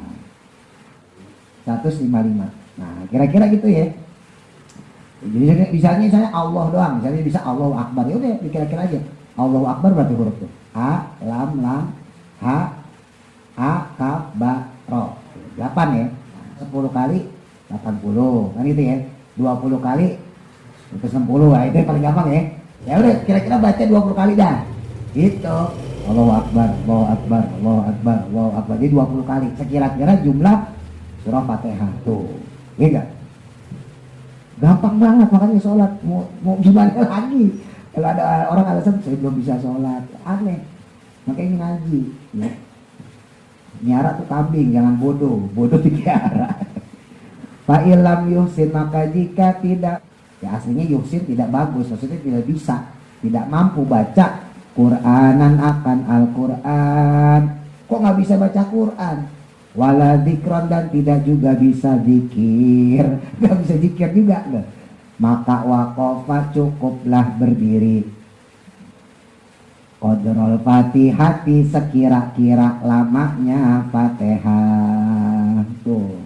155. Nah kira-kira gitu ya. Jadi misalnya saya Allah doang, misalnya bisa Allahu Akbar, ya udah kira-kira aja. Allahu Akbar berarti huruf tuh A, lam, lam, ha, a, kaf, ba, ro. 8 ya. 10 kali 80 kan gitu ya. 20 kali itu 60. Nah, itu yang paling gampang ya. Ya udah kira-kira baca 20 kali dah. Gitu. Allahu Akbar, Allahu Akbar, Allahu Akbar, Allahu Akbar. Jadi 20 kali. Sekira-kira jumlah surah Fatihah tuh. Iya enggak? Gampang banget, makanya sholat. Mau gimana lagi? Kalau ada orang alasan saya belum bisa sholat, aneh. Makanya ngaji. Ya. Nyara tuh kambing, jangan bodoh. Bodoh dikiara. Fa'ilam yuhsin, maka jika tidak, ya aslinya yuhsin tidak bagus, maksudnya tidak bisa, tidak mampu baca Qur'anan, akan Al-Quran. Kok nggak bisa baca Quran? Wala dzikron, dan tidak juga bisa zikir. Nggak bisa zikir juga loh. Maka waqafa, cukuplah berdiri. Qadrul Fatihati, sekira-kira lamanya Fatihah. Tuh.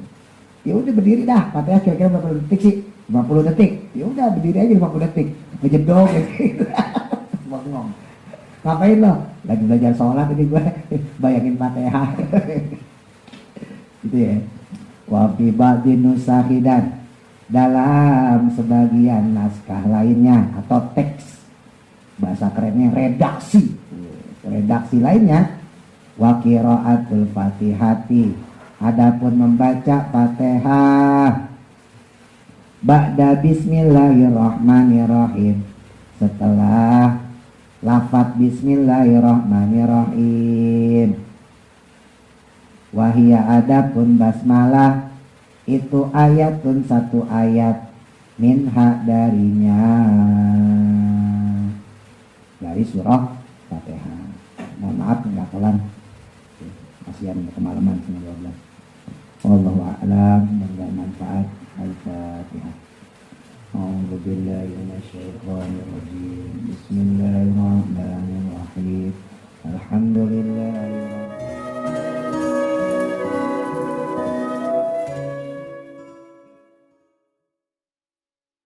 Ya udah berdiri dah. Fatihah kira-kira berapa detik sih? 50 detik. Ya udah berdiri aja 50 detik. Ngejedok gitu. Bengong. Ngapain lo? Lagi belajar sholat ini gue. Bayangin Fatihah. Gitu ya. Wa fi ba'din nusahidan, dalam sebagian naskah lainnya atau teks, bahasa kerennya redaksi lainnya, wa qiraatul Fatihati, adapun membaca Fatihah ba'da bismillahirrahmanirrahim, setelah lafaz bismillahirrahmanirrahim. Wahia, adapun basmalah itu ayatun, satu ayat, minha, darinya, dari surah Fatihah. Mohon maaf nggak kelan, kasihan kemalaman 12. Wallahu a'lam, dan manfaat. Al-Fatihah. A'udzu billahi minasyaitonir rajim. Bismillahirrahmanirrahim.